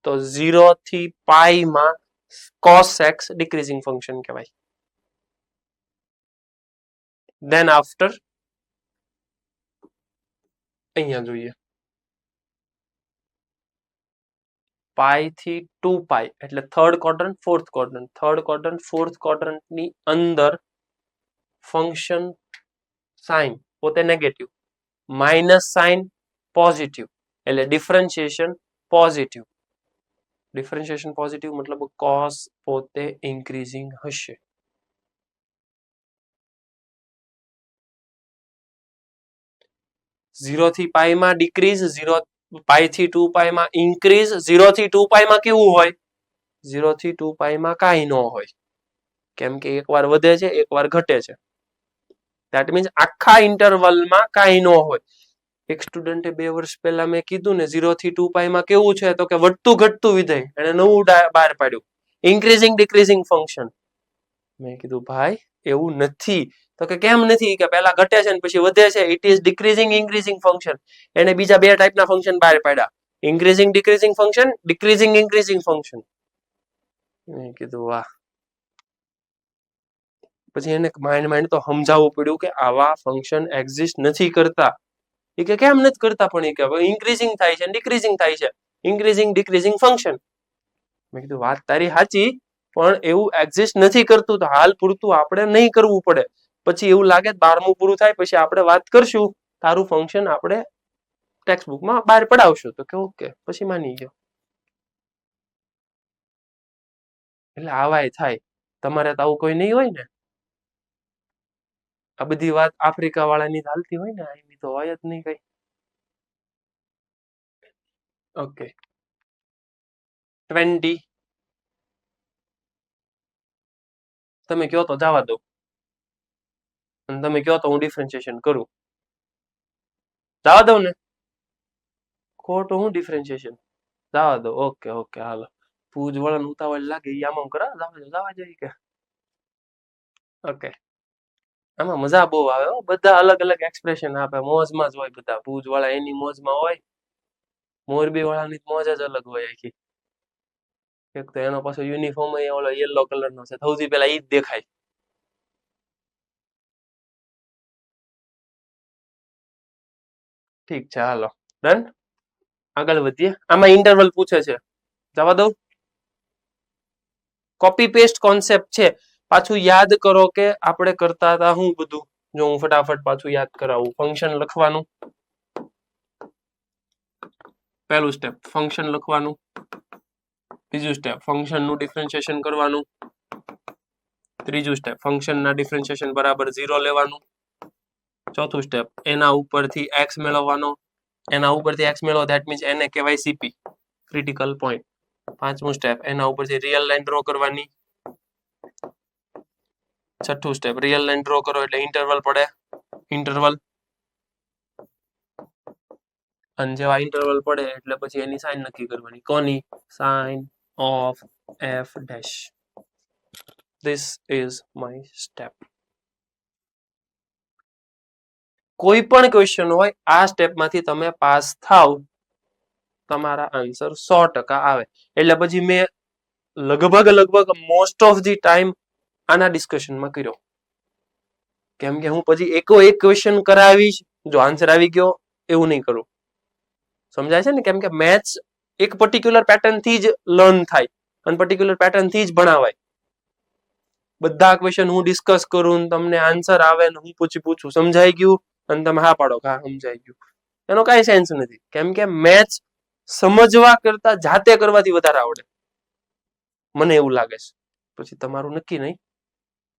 તો 0 થી પાઈ માં cos x ડિક્રીઝિંગ ફંક્શન કહેવાય. ધેન આફ્ટર અહીંયા જોઈએ, પાઈ થી 2 પાઈ એટલે third quadrant, fourth quadrant. Third quadrant, fourth quadrant ની અંદર ફંક્શન સાઇન પોતે નેગેટિવ, માઇનસ સાઇન પોઝિટિવ, એટલે ડિફરન્શિએશન પોઝિટિવ. ડિફરન્શિએશન પોઝિટિવ મતલબ cos પોતે ઇન્ક્રીઝિંગ હશે. ઝીરો થી પાઈ માં ડિક્રીઝ, 0 પાઈ થી 2 પાઈ માં ઇન્ક્રીઝ. 0 થી 2 પાઈ માં કેવું હોય? 0 થી 2 પાઈ માં કાંઈ ન હોય, કેમ કે એકવાર વધે છે એકવાર ઘટે છે. ધેટ મીન્સ આખા ઇન્ટરવલમાં કાંઈ ન હોય. એક સ્ટુડન્ટે 2 વર્ષ પહેલા મેં કીધું ને 0 થી 2π માં કેવું છે તો કે વધતું ઘટતું વિધેય, એને નવું બહાર પાડ્યું, ઇન્ક્રીઝિંગ ડિક્રીઝિંગ ફંક્શન. મેં કીધું ભાઈ એવું નથી. તો કે કેમ નથી? કે પહેલા ઘટે છે ને પછી વધે છે. It is decreasing increasing function. એને બીજા 2 ટાઈપના ફંક્શન બહાર પાડ્યા, increasing decreasing function, decreasing increasing function. મેં કીધું વાહ. પછી એને માઇન્ડ તો સમજાવવું પડ્યું કે આવા ફંક્શન એક્ઝિસ્ટ નથી કરતા. એ કે કેમ નથી કરતા? પણ એ કે ઇન્ક્રીઝિંગ થાય છે ડિક્રીઝિંગ થાય છે, ઇન્ક્રીઝિંગ ડિક્રીઝિંગ ફંક્શન. મેં કીધું વાત તારી સાચી, પણ એવું એક્ઝિસ્ટ નથી કરતું. તો હાલ પૂરતું આપણે નહીં કરવું પડે. પછી એવું લાગે 12મું પૂરું થાય પછી આપણે વાત કરશું, તારું ફંક્શન આપણે ટેક્સ્ટ બુકમાં બહાર પડાવશું. તો કે ઓકે, પછી માની ગયો. એટલે આવાય થાય. તમારે તો આવું કોઈ નહીં હોય ને? આ બધી વાત આફ્રિકા વાળાની ચાલતી હોય ને, એની તો હોય જ નહીં કઈ. ઓકે 20 તમે કહો તો જવા દો, અને તમે કહો તો હું ડિફરન્શિએશન કરું. જવા દઉં ને? ખોટું હું ડિફરન્શિએશન? જવા દો. ઓકે ઓકે હાલો. પૂજ વળન ઉતાવળ લાગે એ આમ કરા જવા જોઈએ કે. ઓકે આમાં મજા બહુ આવે. બધા અલગ અલગ એક્સપ્રેશન આપે, મોજમાં જ હોય બધા. ભુજ વાળા એની મોજમાં હોય, મોરબી વાળાની મોજ જ અલગ હોય આખી. એક તો એનો પાછો યુનિફોર્મ ઓલો યલો કલરનો છે, સૌથી પહેલા ઈ જ દેખાય. ઠીક છે હાલો, ડન. આગળ વધીએ. આમાં ઇન્ટરવલ પૂછે છે, જવા દઉં? કોપી પેસ્ટ કોન્સેપ્ટ છે. પાછું યાદ કરો કે આપણે કરતા હતા હું બધું. જો હું ફટાફટ પાછું યાદ કરાવું. ફંક્શન લખવાનું, પહેલું સ્ટેપ ફંક્શન લખવાનું. બીજું સ્ટેપ ફંક્શન નું ડિફરન્શિએશન કરવાનું. ત્રીજું સ્ટેપ ફંક્શન ના ડિફરન્શિએશન બરાબર 0 લેવાનું. ચોથું સ્ટેપ એના ઉપરથી x મેળવવાનો. એના ઉપરથી x મેળવો, ધેટ મીન્સ એને કહેવાય સીપી, ક્રિટિકલ પોઈન્ટ. પાંચમું સ્ટેપ એના ઉપરથી રિયલ લાઈન ડ્રો કરવાની. છઠ્ઠું સ્ટેપ રિયલ લાઈન ડ્રો કરો એટલે ઇન્ટરવલ પડે, ઇન્ટરવલ. અને જેવા ઇન્ટરવલ પડે એટલે પછી એની સાઇન નક્કી કરવાની. કોની? Sign of f dash. This is my step. કોઈ પણ ક્વેશ્ચન હોય આ સ્ટેપમાંથી તમે પાસ થાવ, તમારા આન્સર 100% આવે. એટલે પછી મેં લગભગ મોસ્ટ ઓફ ધી ટાઈમ આના ડિસ્કશનમાં કર્યો. કેમ કે હું પછી એક ક્વેશ્ચન કરાવીશ, જો આન્સર આવી ગયો એવું નહીં કરું. સમજાય છે ને? કેમ કે મેથ્સ એક પર્ટિક્યુલર પેટર્ન થી જ લર્ન થાય અને પર્ટિક્યુલર પેટર્ન થી જ ભણાવાય. બધા ક્વેશ્ચન હું ડિસ્કસ કરું, તમને આન્સર આવે ને હું પૂછું સમજાઈ ગયું અને તમે હા પાડો હા સમજાઈ ગયું, એનો કાંઈ સેન્સ નથી. કેમ કે મેથ્સ સમજવા કરતા જાતે કરવાથી વધારે આવડે, મને એવું લાગે છે. પછી તમારું નક્કી નહીં.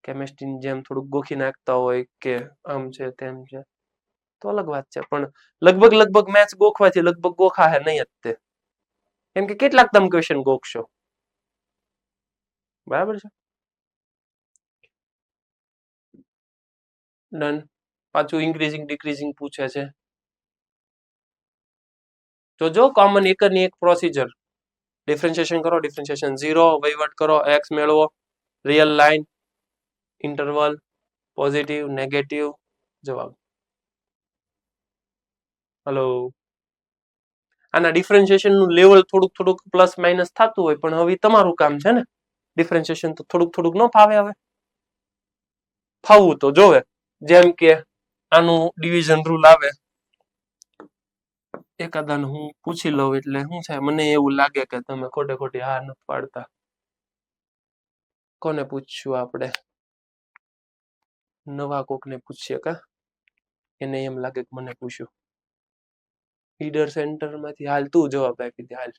કેમેસ્ટ્રીની જેમ થોડુંક ગોખી નાખતા હોય કે આમ છે તેમ છે તો અલગ વાત છે. પણ લગભગ મેથ્સ ગોખવાથી લગભગ ગોખા હે નહીં જ તે. કેમ કે કેટલાક તમે ક્વેશ્ચન ગોખશો, બરાબર છે? ડન. પાછું ઇન્ક્રીઝિંગ ડિક્રીઝિંગ પૂછે છે. તો જો કોમન એકની એક પ્રોસિજર, ડિફરન્શિએશન કરો, ડિફરન્શિએશન 0, વહીવટ કરો, x મેળવો, real line, interval, positive, negative, જવાબ. હલો. આના ડિફરન્શિએશન નું લેવલ થોડુંક પ્લસ માઇનસ થતું હોય, પણ હવે તમારું કામ છે ને. ડિફરન્શિએશન તો થોડુંક ન ફાવે. હવે ફાવવું તો જોવે. જેમ કે આનું ડિવિઝન રૂલ આવે, એકાદાને હું પૂછી લઉં એટલે શું છે, મને એવું લાગે કે તમે ખોટી હા નથી પાડતા. કોને પૂછશું આપણે? નવા કોકને પૂછીએ કા? એને એમ લાગે કે મને પૂછ્યું. ઈડર સેન્ટર માંથી હાલ તું જવાબ આપી દે હાલ.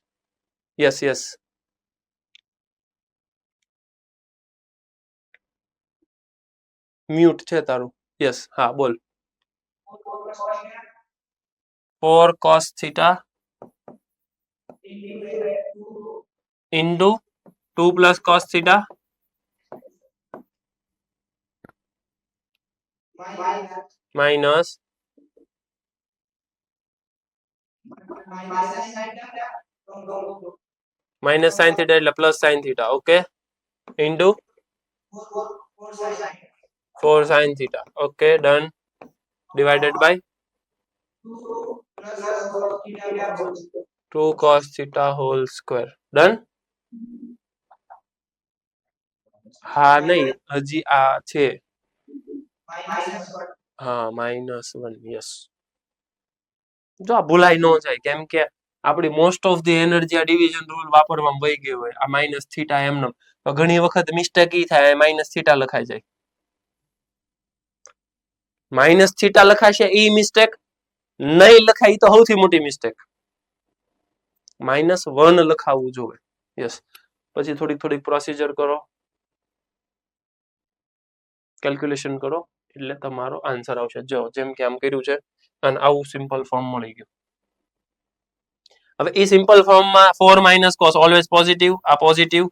યસ મ્યુટ છે તારું. યસ હા બોલ. 4 cos theta into 2 plus cos theta minus minus sine theta એટલે plus sine theta. Okay, into 4 sine theta. Okay, done. Divided by 2 cos theta whole square. Done. હા નહીં, હજી આ છે. હા, -1. યસ. જો આ ભૂલાઈ ન જાય, કેમ કે આપણી મોસ્ટ ઓફ ધી એનર્જી આ ડિવિઝન રૂલ વાપરવામાં વહી ગઈ હોય. આ માઇનસ થીટા એમને તો ઘણી વખત મિસ્ટેક ઈ થાય, માઇનસ થીટા લખાઈ જાય. માઇનસ થીટા લખાશે ઈ મિસ્ટેક, નહીં લખાય તો સૌથી મોટી મિસ્ટેક. -1 લખાવવું જોઈએ. યસ. પછી થોડીક પ્રોસિજર કરો, કેલ્ક્યુલેશન કરો, એટલે તમારો આન્સર આવશે. જો જેમ કે આમ કર્યું છે અને આવું સિમ્પલ ફોર્મ મળી ગયું. હવે એ સિમ્પલ ફોર્મમાં 4 - cos ઓલવેઝ પોઝિટિવ. આ પોઝિટિવ.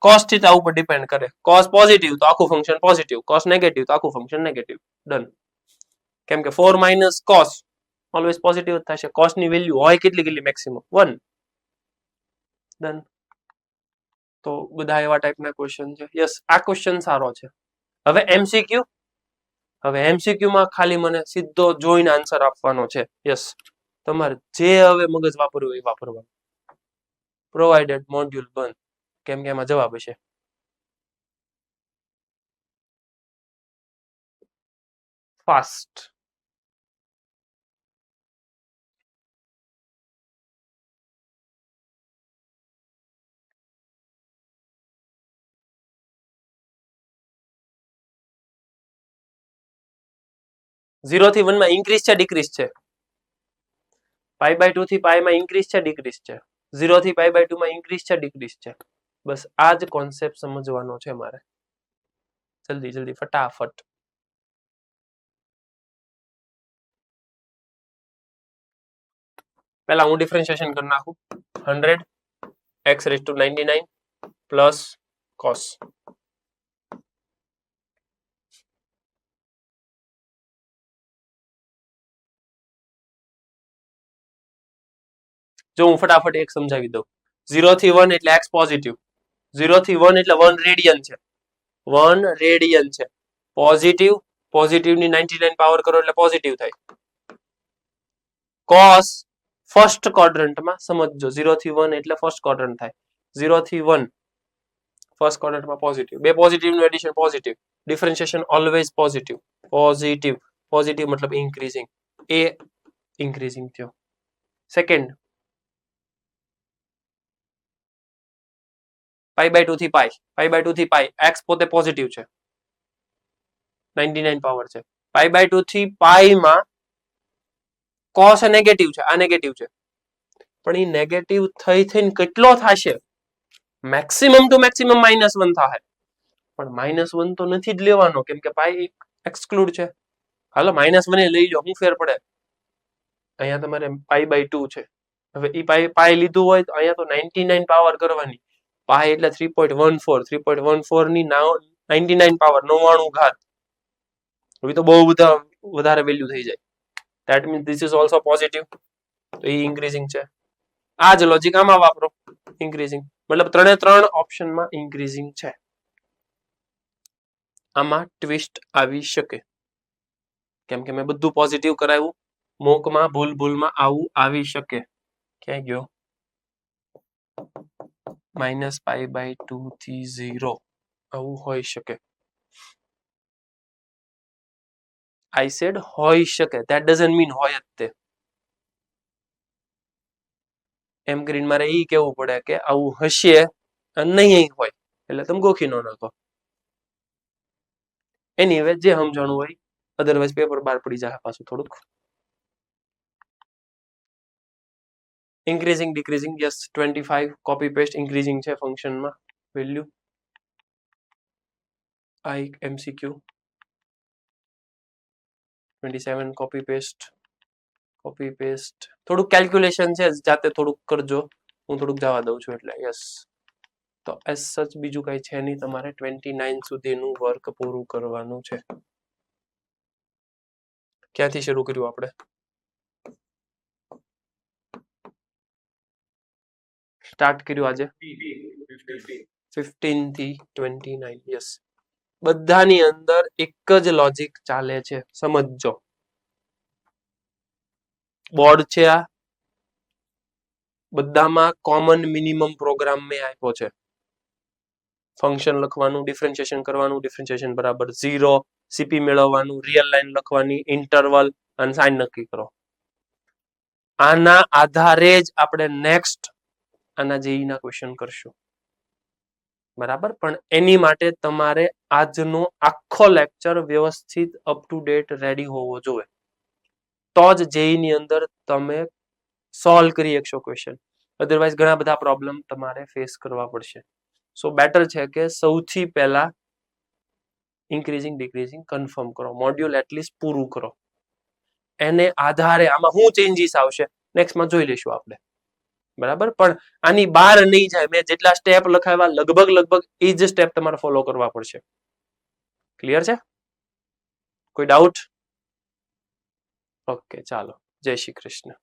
cos થીટા ઉપર ડિપેન્ડ કરે. cos પોઝિટિવ તો આખું ફંક્શન પોઝિટિવ, cos નેગેટિવ તો આખું ફંક્શન નેગેટિવ. ડન. કેમ કે 4 - cos ઓલવેઝ પોઝિટિવ જ થશે. cos ની વેલ્યુ હોય કેટલી મેક્સિમમ 1. ડન. તો બધા એવા ટાઈપના ક્વેશ્ચન છે. યસ, આ ક્વેશ્ચન સારો છે. હવે એમસીક્યુ. હવે એમસીક્યુ માં ખાલી મને સીધો જોઈને આન્સર આપવાનો છે. યસ, તમારે જે હવે મગજ વાપરવું એ વાપરવાનું. પ્રોવાઇડેડ મોડ્યુલ બંધ, કેમ કે એમાં જવાબ હશે. ફાસ્ટ. ઝીરો થી 1 માં ઇન્ક્રીઝ છે ડિક્રીઝ છે? π/2 થી π માં ઇન્ક્રીઝ છે ડિક્રીઝ છે? 0 થી π/2 માં ઇન્ક્રીઝ છે ડિક્રીઝ છે? બસ આ જ કોન્સેપ્ટ સમજવાનો છે મારે. જલ્દી ફટાફટ. પહેલા હું ડિફરન્શિએશન કરી નાખું. 100 x⁻99 પ્લસ cos. જો હું ફટાફટ એક સમજાવી દઉં. 0 થી 1 એટલે x પોઝિટિવ. 0 થી 1 એટલે 1 રેડિયન છે. 1 રેડિયન છે. પોઝિટિવ. પોઝિટિવ ની 99 પાવર કરો એટલે પોઝિટિવ થાય. cos ફર્સ્ટ ક્વોડ્રન્ટમાં સમજજો. 0 થી 1 એટલે ફર્સ્ટ ક્વોડ્રન્ટ થાય. 0 થી 1 ફર્સ્ટ ક્વોડ્રન્ટમાં પોઝિટિવ. બે પોઝિટિવ નું addition positive. Differentiation always positive. Positive. Positive મતલબ ઇન્ક્રીઝિંગ. એ ઇન્ક્રીઝિંગ થયો. સેકન્ડ, π/2 થી π. π/2 થી π. x પોતે પોઝિટિવ છે. 99 પાવર છે. π/2 થી π માં cos નેગેટિવ છે. આ નેગેટિવ છે. પણ એ નેગેટિવ થઈને કેટલો થશે? મેક્સિમમ ટુ મેક્સિમમ -1 થાય. પણ -1 તો નથી જ લેવાનો, કેમ કે પાઈ એક્સક્લુડ છે. હાલો -1 એ લઈ લો, શું ફેર પડે? અહીંયા તમારે π/2 છે. હવે એ પાઈ લીધું હોય તો અહીંયા તો 99 પાવર કરવાની. પાઈ એટલે 3.14. 3.14 ની 99 પાવર 99 ઘાત. હવે તો બહુ બધા વધારે વેલ્યુ થઈ જાય. That means this is also positive. તો એ ઇન્ક્રીઝિંગ છે. આ જ લોજિક આમાં વાપરો. ઇન્ક્રીઝિંગ મતલબ 3 ઓપ્શનમાં ઇન્ક્રીઝિંગ છે. આમાં ટ્વિસ્ટ આવી શકે, કેમ કે મેં બધું પોઝિટિવ કરાવ્યું. મોકમાં ભૂલમાં આવું આવી શકે. ક્યાં ગયો? -π/2 થી 0 આવું હોઈ શકે. I said હોઈ શકે. That doesn't mean હોય જ તે. એમ કરીને મારે ઈ કેવું પડે કે આવું હશે અને નહીં હોય, એટલે તમે ગોખી ન નાખો. એનીવે જે સમજાણું હોય, અધરવાઇઝ પેપર બહાર પડી જાય પાછું થોડુંક. Increasing decreasing. Yes, 25 copy paste increasing છે ફંક્શનમાં વેલ્યુ. આ એક MCQ. 27 copy paste. થોડુંક કેલ્ક્યુલેશન છે, જાતે થોડુંક કરજો. હું થોડુંક જવા દઉં છું એટલે. યસ. તો એઝ સચ બીજું કઈ છે નહીં. તમારે 29 સુધીનું વર્ક પૂરું કરવાનું છે. ક્યાંથી શરૂ કર્યું આપણે? સ્ટાર્ટ કર્યું આજે 15 થી 29. યસ, બધાની અંદર એક જ લોજિક ચાલે છે, સમજજો. બોર્ડ છે આ, બધામાં કોમન મિનિમમ પ્રોગ્રામ મેં આપ્યો છે. ફંક્શન લખવાનું, ડિફરન્શિએશન કરવાનું, ડિફરન્શિએશન બરાબર 0, સીપી મેળવવાનું, રિયલ લાઈન લખવાની, ઇન્ટરવલ અને સાઇન નક્કી કરો. આના આધારે જ આપણે નેક્સ્ટ આના જેઈ ના ક્વેશ્ચન કરશું. બરાબર, પણ એની માટે તમારે આજનો આખો લેક્ચર વ્યવસ્થિત અપ ટુ ડેટ રેડી હોવો જોઈએ, તો જ જેઈ ની અંદર તમે સોલ્વ કરી શકશો ક્વેશ્ચન. અધરવાઇઝ ઘણા બધા પ્રોબ્લેમ તમારે ફેસ કરવા પડશે. સો બેટર છે કે સૌથી પહેલા ઇન્ક્રીઝિંગ ડિક્રીઝિંગ કન્ફર્મ કરો, મોડ્યુલ એટલીસ્ટ પૂરું કરો. એને આધારે આમાં શું ચેન્જીસ આવશે નેક્સ્ટમાં જોઈ લઈશું આપણે. બરાબર, પણ આની બહાર નહીં જાય. મેં જેટલા સ્ટેપ લખાવ્યા લગભગ એ જ સ્ટેપ તમારે ફોલો કરવા પડશે. ક્લિયર છે? કોઈ ડાઉટ? ઓકે, ચાલો, જય શ્રી કૃષ્ણ.